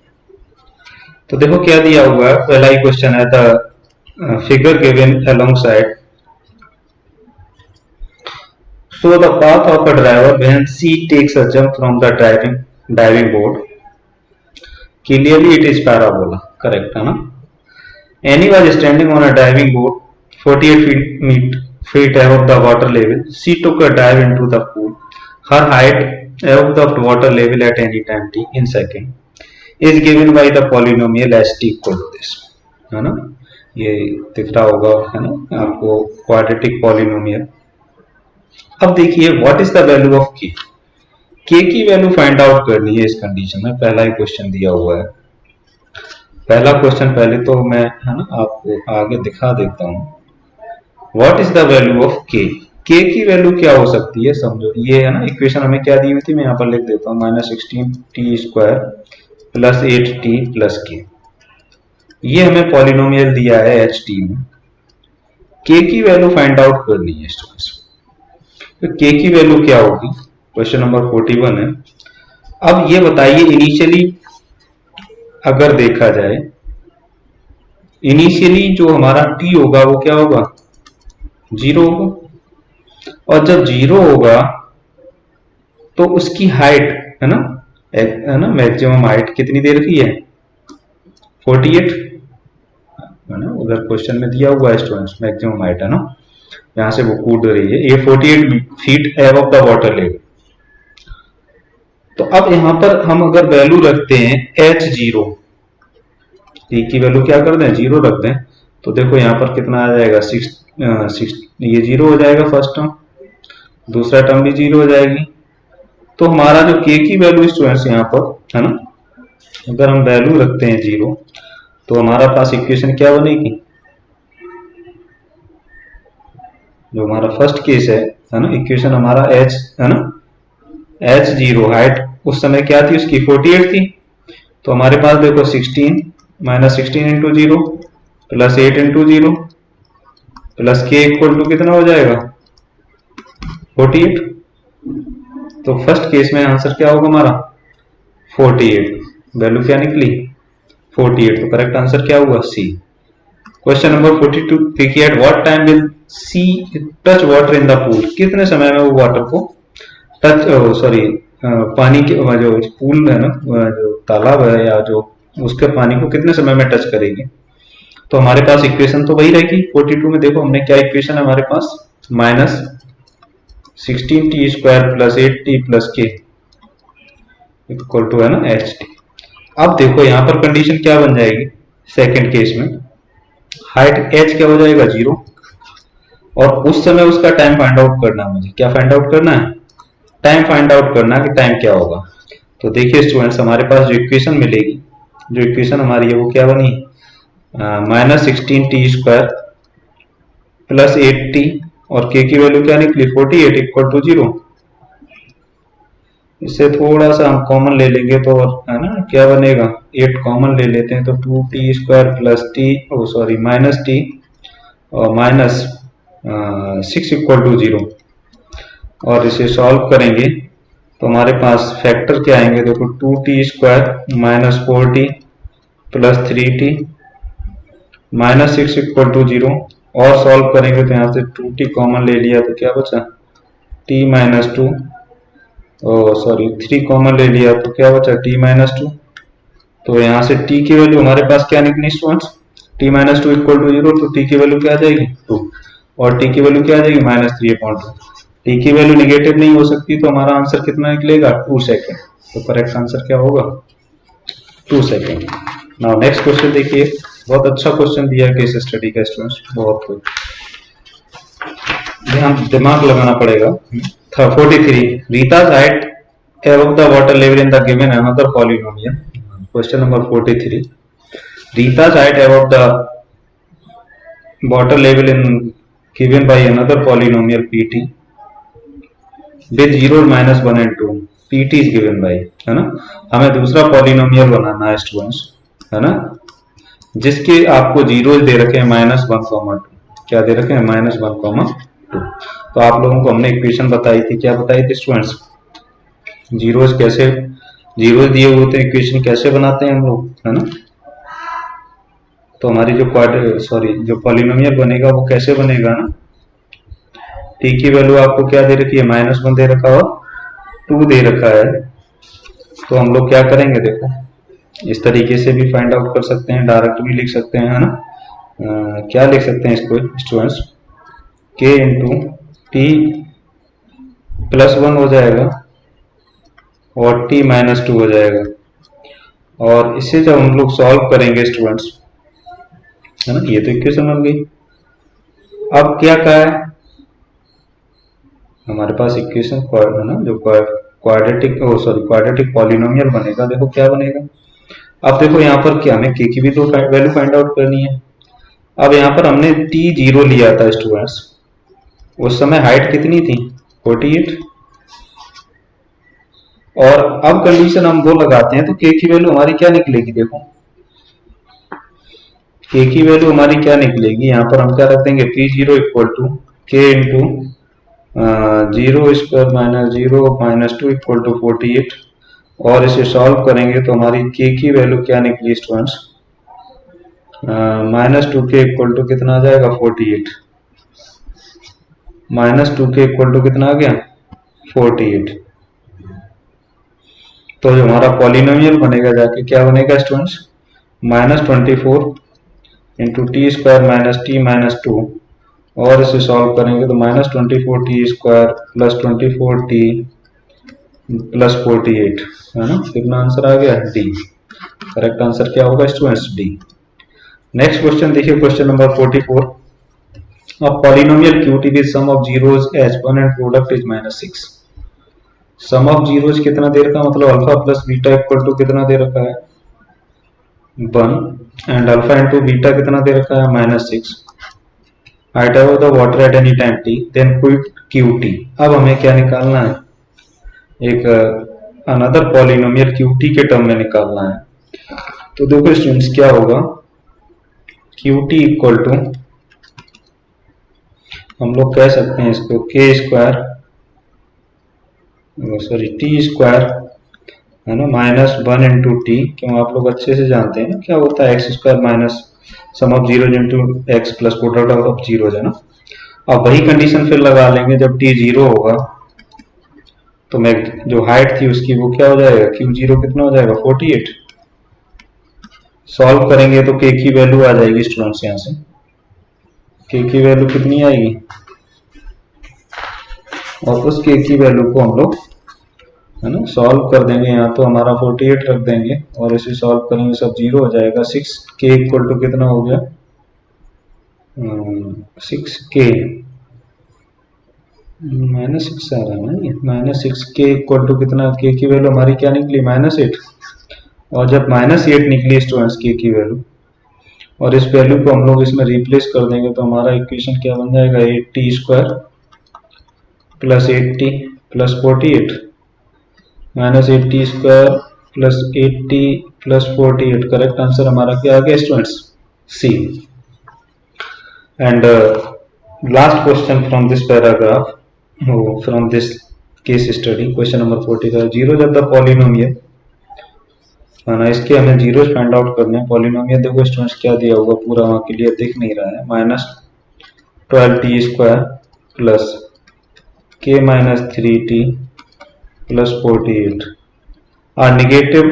तो देखो क्या दिया हुआ है। पहला ही क्वेश्चन है, the figure given alongside show the path of a driver when C takes a jump from the diving board. Clearly it is parabola, correct है ना। Annie was standing on a diving board 48 feet above the water level. She took a dive into the pool. Her height above the water level at any time t in second is given by the polynomial s t equal to this, है ना। ये दिख रहा होगा, है ना आपको, quadratic polynomial. अब देखिए what is the value of के। के की वैल्यू फाइंड आउट करनी है इस कंडीशन में। पहला ही क्वेश्चन दिया हुआ है। पहला क्वेश्चन पहले तो मैं, है ना, आपको आगे दिखा देता हूं। What is the value of के। के की वैल्यू क्या हो सकती है समझो। ये है ना इक्वेशन हमें क्या दी हुई थी, मैं यहाँ पर लिख देता हूँ, -16t² प्लस 8t प्लस के। ये हमें पॉलिनोमियल दिया है एच टी में। के की वैल्यू फाइंड आउट करनी है स्टूडेंट्स। तो के की वैल्यू क्या होगी, क्वेश्चन नंबर 41 है। अब ये बताइए इनिशियली अगर देखा जाए, इनिशियली जो हमारा टी होगा वो क्या होगा, 0 होगा। और जब 0 होगा तो उसकी हाइट, है ना मैक्सिमम हाइट कितनी दे रखी है, 48, है ना। उधर क्वेश्चन में दिया हुआ है स्टूडेंट्स मैक्सिमम हाइट, है ना, यहां से वो कूद रही है। ये 48 feet above the water level. तो अब यहां पर हम अगर वैल्यू रखते हैं h0, टी की वैल्यू क्या कर दें, 0 रख दें, तो देखो यहां पर कितना आ जाएगा, 6, ये 0 हो जाएगा फर्स्ट टर्म, दूसरा टर्म भी 0 हो जाएगी। तो हमारा जो के की वैल्यू स्टूडेंट्स यहाँ पर, है ना, अगर हम वैल्यू रखते हैं 0 तो हमारा पास इक्वेशन क्या बनेगी, जो हमारा फर्स्ट केस है ना, इक्वेशन हमारा h, है ना, h0 हाइट उस समय क्या थी उसकी, 48 थी। तो हमारे पास देखो 16 -16 इंटू 0 प्लस 8 इंटू 0 प्लस के इक्वल टू कितना हो जाएगा, 48। तो फर्स्ट केस में आंसर क्या होगा हमारा, 48। वैल्यू क्या निकली, 48। तो करेक्ट आंसर क्या हुआ, सी। क्वेश्चन नंबर 42, देखिए at what time will see touch water in the pool. कितने समय में वो वाटर को टच, पानी के जो पूल है ना, जो तालाब है या जो उसके पानी को कितने समय में टच करेगी। तो हमारे पास इक्वेशन तो वही रहेगी 42 में। देखो हमने क्या इक्वेशन है हमारे पास, -16t² प्लस 8t प्लस के इक्वल टू, है ना, ht। अब देखो यहां पर कंडीशन क्या बन जाएगी, सेकंड केस में हाइट h क्या हो जाएगा, 0, और उस समय उसका टाइम फाइंड आउट करना है मुझे। क्या फाइंड आउट करना है, टाइम फाइंड आउट करना है कि टाइम क्या होगा। तो देखिए स्टूडेंट्स हमारे पास जो इक्वेशन मिलेगी, जो इक्वेशन हमारी है वो क्या बनी, -16t² प्लस 8t और k की वैल्यू क्या निकली, 48 इक्वल टू 0। इससे थोड़ा सा हम कॉमन ले लेंगे तो, है ना, क्या बनेगा, 8 कॉमन ले लेते हैं तो 2t² plus t, minus t और माइनस 6 इक्वल टू 0। और इसे सॉल्व करेंगे तो हमारे पास फैक्टर क्या आएंगे, देखो 2t² minus 4t plus 3t minus 6 equal to 0। और सॉल्व करेंगे तो यहाँ से 2t कॉमन ले लिया तो क्या बचा, t माइनस 2, 3 कॉमन ले लिया तो क्या बचा, t माइनस 2। तो यहाँ से t की वैल्यू हमारे पास क्या निकली students, t minus 2 equal to 0। तो t की वैल्यू क्या आ जाएगी, 2, और t की वैल्यू क्या आ जाएगी, -3/2। t की वैल्यू निगेटिव नहीं हो सकती, तो हमारा आंसर कितना निकलेगा, 2 सेकेंड। तो करेक्ट आंसर क्या होगा, 2 सेकेंड। नाउ नेक्स्ट क्वेश्चन देखिए, बहुत अच्छा क्वेश्चन दिया है केस स्टडी का स्टूडेंट्स, बहुत ध्यान दिमाग लगाना पड़ेगा। 43, रीता's height above the water level in the given another polynomial। Question number 43, रीता's height above the water level in given by another polynomial pt। With 0 -1 and 2 pt is given by, है ना। हमें दूसरा पॉलिनोमियल बनाना है स्टूडेंट्स, है ना, जिसके आपको zero दे रखे हैं -1, 2, क्या दे रखे हैं -1, 2। तो आप लोगों को हमने इक्वेशन बताई थी, क्या बताई थी स्टूडेंट्स, जीरोज कैसे, जीरो दिए हुए थे, इक्वेशन कैसे बनाते हैं हम लोग, है ना। तो हमारी जो पॉलिनोमियल बनेगा वो कैसे बनेगा ना, टी की वैल्यू आपको क्या दे रखी है, -1 दे रखा और 2 दे रखा है। तो हम लोग क्या करेंगे, देखो इस तरीके से भी फाइंड आउट कर सकते हैं, डायरेक्ट भी लिख सकते हैं, है ना। क्या लिख सकते हैं इसको स्टूडेंट्स, k इंटू टी +1 हो जाएगा और t -2 हो जाएगा। और इसे जब हम लोग सॉल्व करेंगे स्टूडेंट्स, है ना, ये तो इक्वेशन बन गई। अब क्या कहा है हमारे पास इक्वेशन, है ना, जो क्वाड्रेटिक पॉलिनोमियल बनेगा, देखो क्या बनेगा। अब देखो यहाँ पर क्या, हमें k की भी तो वैल्यू फाइंड आउट करनी है। अब यहाँ पर हमने t0 लिया था स्टूडेंट्स, उस समय हाइट कितनी थी, 48। और अब कंडीशन हम 2 लगाते हैं तो k की वैल्यू हमारी क्या निकलेगी, देखो k की वैल्यू हमारी क्या निकलेगी, यहाँ पर हम क्या रख देंगे, p0 equal to k into 0² -0 -2 equal to 48। और इसे सॉल्व करेंगे तो हमारी k की वैल्यू क्या निकली स्टूडेंट्स, -2k इक्वल टू कितना आ जाएगा, 48। -2k इक्वल टू कितना आ गया, 48। तो जो हमारा पॉलिनोमियल बनेगा जाके क्या बनेगा students, -24 into T square -t -2। और इसे सॉल्व करेंगे तो -24t² + 24t + 48, है ना। कितना आंसर आ गया, डी। करेक्ट आंसर क्या होगा स्टूडेंट्स, डी। नेक्स्ट क्वेश्चन देखिए, question number 44। A polynomial qt with sum of zeros as 1 and product is -6। Sum of zeros कितना दे रखा है, मतलब alpha plus beta equal to कितना दे रखा है, 1 एंड अल्फा इंटू बीटा कितना दे रखा है, -6। Height of the water at any time t, then qt। अब हमें क्या निकालना है, एक अनदर पॉलिनोमियल qt के टर्म में निकालना है। तो देखो स्टूडेंट्स क्या होगा, qt इक्वल टू, हम लोग कह सकते हैं इसको t², है ना, -1 इंटू टी। क्यों, आप लोग अच्छे से जानते हैं ना क्या होता है, x² minus sum of zeros into x plus product of zeros, है ना। अब वही कंडीशन फिर लगा लेंगे, जब t 0 होगा तो मैं जो हाइट थी उसकी वो क्या हो जाएगा, q0 कितना हो जाएगा, 48। सॉल्व करेंगे तो k की वैल्यू आ जाएगी स्टूडेंट्स, यहाँ से k की वैल्यू कितनी आएगी, और उस k की वैल्यू को हम लोग, है ना, सॉल्व कर देंगे। यहाँ तो हमारा 48 रख देंगे और इसे सॉल्व करेंगे, सब 0 हो जाएगा। 6k इक्वल टू कितना हो गया, 6k -6 आ रहा है ना, ये -6k इक्वल टू कितना, k की वैल्यू हमारी क्या निकली, -8। और जब -8 निकली स्टूडेंट्स k की वैल्यू, और इस वैल्यू को हम लोग इसमें रिप्लेस कर देंगे तो हमारा इक्वेशन क्या बन जाएगा, 8t² + 8t + 48 -8t² + 8t + 48। Correct answer हमारा क्या आ गया students, C. And last question from this paragraph, from this case study, question number 45। Zero जब द पॉलिनोमियल, है ना, इसके हमें जीरोस फाइंड आउट करने हैं। पॉलिनोमियल देखो स्टूडेंट्स क्या दिया होगा, पूरा वहां क्लियर दिख नहीं रहा है, -12t² + k -3t + 48 are negative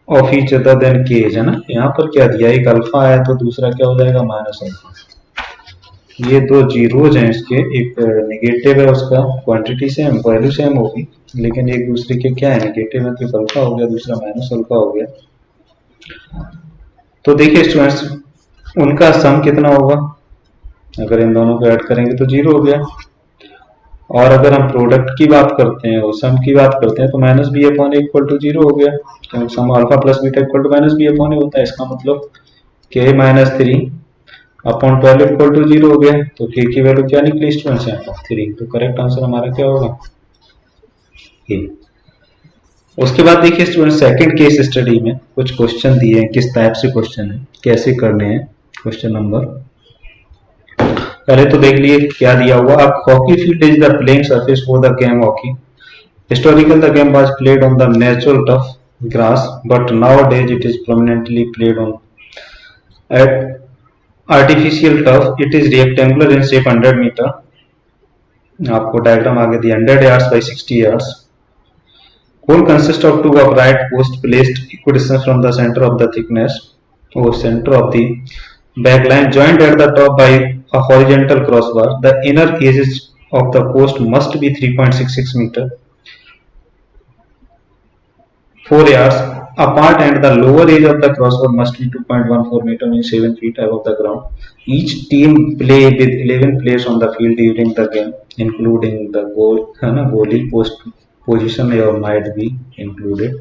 of each other then k, है ना। यहाँ पर क्या दिया, एक अल्फा है तो दूसरा क्या हो जाएगा, -अल्फा। ये 2 जीरोज हैं इसके, एक नेगेटिव है, उसका क्वांटिटी सेम, वैल्यू सेम होगी, लेकिन एक दूसरे के क्या है, नेगेटिव है, तो अल्फा हो गया, दूसरा -अल्फा हो गया। तो देखिए स्टूडेंट्स, उनका सम कितना होगा, अगर इन दोनों को ऐड करेंगे तो 0 हो गया। और अगर हम प्रोडक्ट की बात करते हैं और सम की बात करते हैं तो -b/a इक्वल टू 0 हो गया, क्योंकि sum alpha plus beta equal to -b/a होता है। इसका मतलब k -3/12 इक्वल टू 0 हो गया। तो k की वैल्यू क्या निकली स्टूडेंट्स, यहाँ पर 3। तो करेक्ट आंसर हमारा क्या होगा, ये। उसके बाद देखिए स्टूडेंट सेकंड केस स्टडी में कुछ क्वेश्चन दिए हैं, किस टाइप से क्वेश्चन है, कैसे करने हैं। क्वेश्चन नंबर पहले तो देख लिए क्या दिया हुआ। अब hockey field is the playing surface for the game hockey. Historically, the game was played on the natural tough grass, but nowadays it is prominently played on at artificial turf. It is rectangular in shape, 100 meter. आपको diagram आगे दिया 100 yards by 60 yards. Goal consists of two upright posts placed equidistant from the center of the thickness or center of the backline, joined at the top by a horizontal crossbar. The inner edges of the post must be 3.66 meter. 4 yards apart and the lower edge of the crossbar must be 2.14 meter, means 7 feet above the ground. Each team play with 11 players on the field during the game, including the goalie post position or might be included.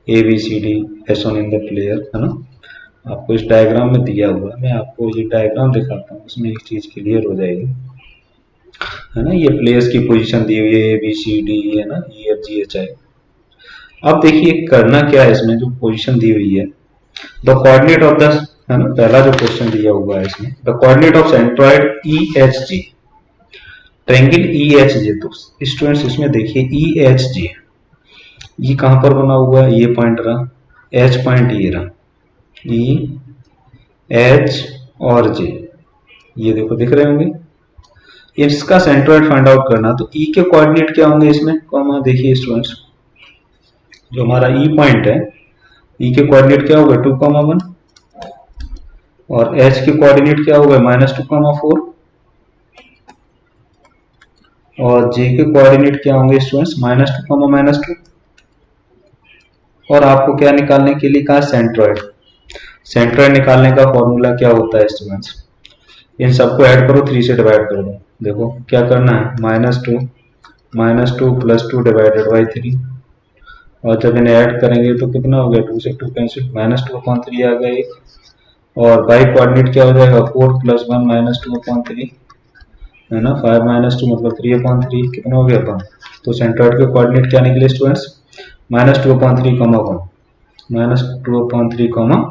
A B C D as on in the player, है ना। आपको इस diagram में दिया हुआ है, मैं आपको ये डायग्राम दिखाता हूँ, उसमें एक चीज क्लियर हो जाएगी, है ना। ये प्लेयर्स की पोजीशन दी हुई है A B C D, है ना, E F G H I। अब देखिए करना क्या है, इसमें जो पोजीशन दी हुई है, द कोऑर्डिनेट ऑफ द, है ना, पहला जो क्वेश्चन दिया हुआ है इसमें, the coordinate of centroid EHG, triangle EHG। तो स्टूडेंट्स इसमें देखिए EHG, ये कहां पर बना हुआ है, ये पॉइंट रहा, H पॉइंट ये रहा, EH और J, ये देखो दिख रहे होंगे। इसका सेंट्रॉइड फाइंड आउट करना, तो E के कोऑर्डिनेट क्या होंगे इसमें, कॉमा देखिए स्टूडेंट्स, जो हमारा E पॉइंट है, E के कोऑर्डिनेट क्या होगा 2,1 और H के कोऑर्डिनेट क्या होगा -2,4 और J के कोऑर्डिनेट क्या होंगे स्टूडेंट्स -2, और आपको क्या निकालने के लिए कहा, सेंट्रॉइड। सेंट्रॉइड निकालने का फॉर्मूला क्या होता है स्टूडेंट्स, इन सबको ऐड करो, 3 से डिवाइड कर दो। देखो क्या करना है, -2 + 2 डिवाइडेड बाई 3, और जब इन्हें ऐड करेंगे तो कितना हो गया, 2 से 2 कैंसिल, -2/3 आ गया एक, और बाई कोऑर्डिनेट क्या हो जाएगा 4 + 1 -2/3, है ना। 5 - 2 मतलब 3/3, कितना हो गया 1। तो सेंट्रॉइड के कोऑर्डिनेट क्या निकले स्टूडेंट्स, -2/3, 1 -2/3,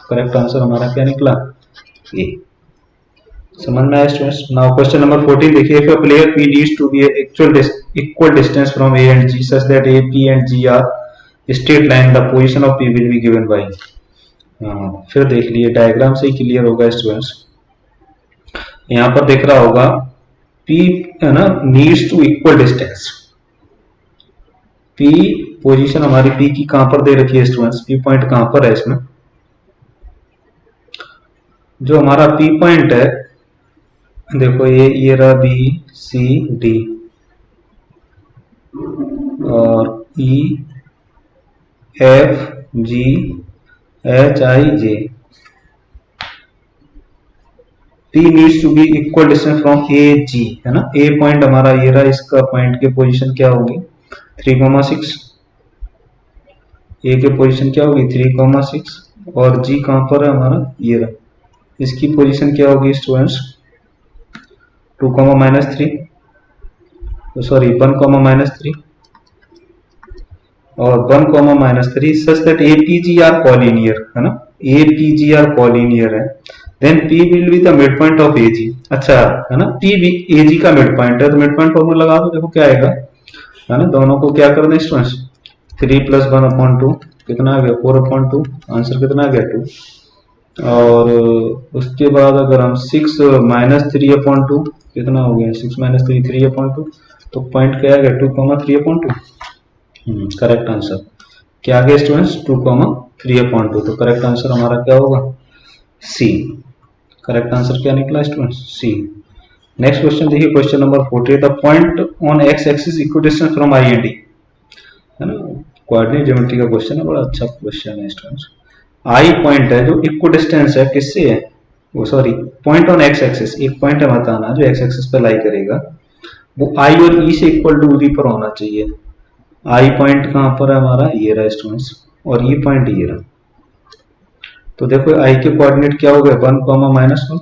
करेक्ट आंसर हमारा क्या निकला, ए। समझ में आया स्टूडेंट्स। नाउ क्वेश्चन नंबर 14 देखिए, if a player P needs to be equal distance from A and G such that A, P and G are straight line, the position of P will be given by। फिर देख लिए diagram से ही clear होगा students. यहाँ पर दिख रहा होगा P, है ना, needs to equal distance. P position हमारी P की कहां पर दे रखी है स्टूडेंट्स, P पॉइंट कहां पर है इसमें, जो हमारा P पॉइंट है, देखो ये रहा B C D और E F G H I J। P needs to be equal distance from A G, है ना। A पॉइंट हमारा ये रहा, इसका पॉइंट की पोजीशन क्या होगी 3,6, A की पोजीशन क्या होगी 3,6, और G कहां पर है हमारा, ये रहा, इसकी पोजीशन क्या होगी स्टूडेंट्स 2,-3, सॉरी 1,-3 और 1,-3 such that APG are collinear, है ना, APG आर कॉलिनियर है, then P will be the mid point of AG। अच्छा, है ना, P भी AG का मिड पॉइंट है, तो मिड पॉइंट फॉर्मूला लगा दो, देखो क्या आएगा, है ना। दोनों को क्या करना है स्टूडेंट्स, 3 + 1/2, कितना आ गया 4/2, आंसर कितना आ गया 2। और उसके बाद अगर हम 6 - 3/2, कितना हो गया 6 - 3 3/2, तो पॉइंट क्या आ गया 2,3/2। करेक्ट आंसर क्या आ गया स्टूडेंट्स 2,3/2, तो करेक्ट आंसर हमारा क्या होगा सी। करेक्ट आंसर क्या निकला स्टूडेंट्स, सी। नेक्स्ट क्वेश्चन देखिए, question number 40, the point on x axis equidistance from I and D, है ना, कोऑर्डिनेट ज्योमेट्री का क्वेश्चन है, बड़ा अच्छा क्वेश्चन है स्टूडेंट्स। आई पॉइंट है जो इक्विडिस्टेंस है, किससे है, वो sorry point on x axis, एक पॉइंट है बताना जो एक्स एक्सिस पे लाई करेगा, वो आई और ई से इक्वल टू दूरी पर होना चाहिए। आई पॉइंट कहां पर है हमारा, ये रहा स्टूडेंट्स, और ई पॉइंट ये रहा। तो देखो आई के कोऑर्डिनेट क्या हो गए 1,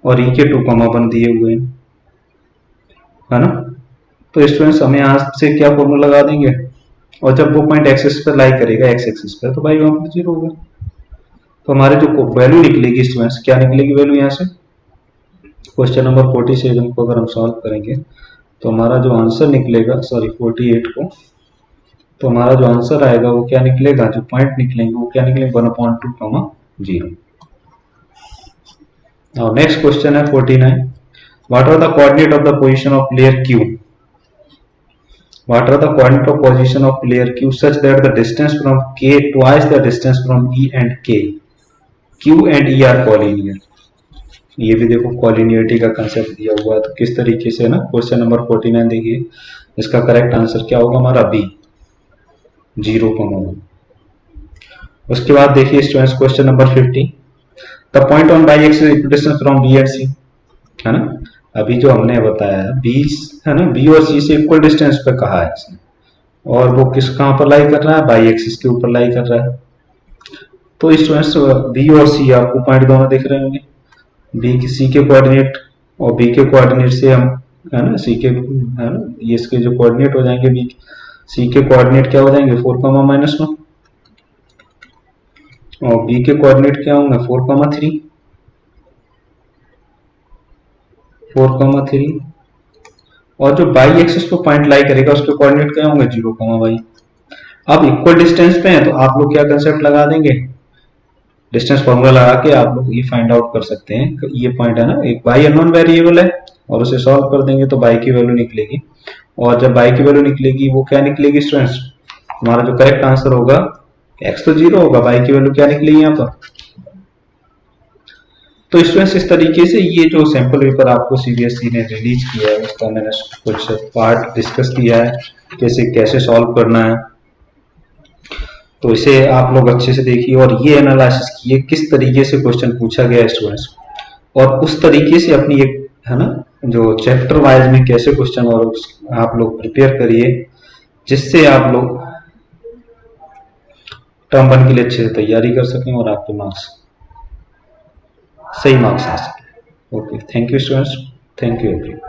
और ई के 2, दिए हुए हैं, है ना। तो स्टूडेंट्स हमें यहाँ से क्या फॉर्मूला लगा देंगे, और जब वो पॉइंट एक्सिस पर लाई करेगा एक्स एक्सिस पर, तो भाई वहां पर 0 होगा। तो हमारे जो वैल्यू निकलेगी स्टूडेंट्स, क्या निकलेगी वैल्यू यहाँ से, क्वेश्चन नंबर 47 को अगर हम सॉल्व करेंगे तो हमारा जो आंसर निकलेगा, सॉरी 48 को, तो हमारा जो आंसर आएगा वो क्या निकलेगा, जो पॉइंट निकलेंगे वो क्या निकलेंगे 1/2, 0। Now next question है 49. What are the coordinate of the position of player Q? What are the coordinate of position of player Q such that the distance from K twice the distance from E and K? Q and E are collinear. ये भी देखो collinearity का concept दिया हुआ है, तो किस तरीके से ना, क्वेश्चन नंबर 49 देखिए, इसका करेक्ट आंसर क्या होगा हमारा बी, 0,1। उसके बाद देखिए students question number 50, the point on y axis equidistance from B and C, है ना, अभी जो हमने बताया है बी, है ना, बी और सी से इक्वल डिस्टेंस पे कहा है इसने, और वो किस कहां पर लाई कर रहा है, बाई एक्सिस के ऊपर लाई कर रहा है। तो स्टूडेंट्स बी और सी आपको पॉइंट दोनों दिख रहे होंगे, बी की सी के कोऑर्डिनेट और बी के कोऑर्डिनेट से हम, है ना, सी के, है ना, ये इसके जो कोऑर्डिनेट हो जाएंगे बी सी के कोऑर्डिनेट क्या हो जाएंगे 4,-1, और बी के कोऑर्डिनेट क्या होंगे 4,3, 4,3, और जो बाई एक्सिस पे पॉइंट लाई करेगा उसके कोऑर्डिनेट क्या होंगे 0,y। अब इक्वल डिस्टेंस पे है तो आप लोग क्या कंसेप्ट लगा देंगे, डिस्टेंस फॉर्मूला लगा के आप लोग ये फाइंड आउट कर सकते हैं, ये पॉइंट है ना, एक बाई अननोन वेरिएबल है और उसे सॉल्व कर देंगे तो बाई की वैल्यू निकलेगी, और जब बाई की वैल्यू निकलेगी वो क्या निकलेगी स्टूडेंट्स, हमारा जो करेक्ट आंसर होगा, एक्स तो 0 होगा, बाई की वैल्यू क्या निकलेगी यहाँ पर। तो स्टूडेंट्स इस तरीके से ये जो सैंपल पेपर आपको सीबीएसई ने रिलीज किया है उसका मैंने कुछ पार्ट डिस्कस किया है, कैसे सॉल्व करना है, तो इसे आप लोग अच्छे से देखिए और ये एनालिसिस कीजिए किस तरीके से क्वेश्चन पूछा गया है स्टूडेंट्स, और उस तरीके से अपनी एक, है ना, जो चैप्टर वाइज में कैसे क्वेश्चन और आप लोग प्रिपेयर करिए, जिससे आप लोग टर्म 1 के लिए अच्छे से तैयारी कर सकें और आपके मार्क्स सही मार्क्स आ सके। Okay, thank you students, thank you everyone.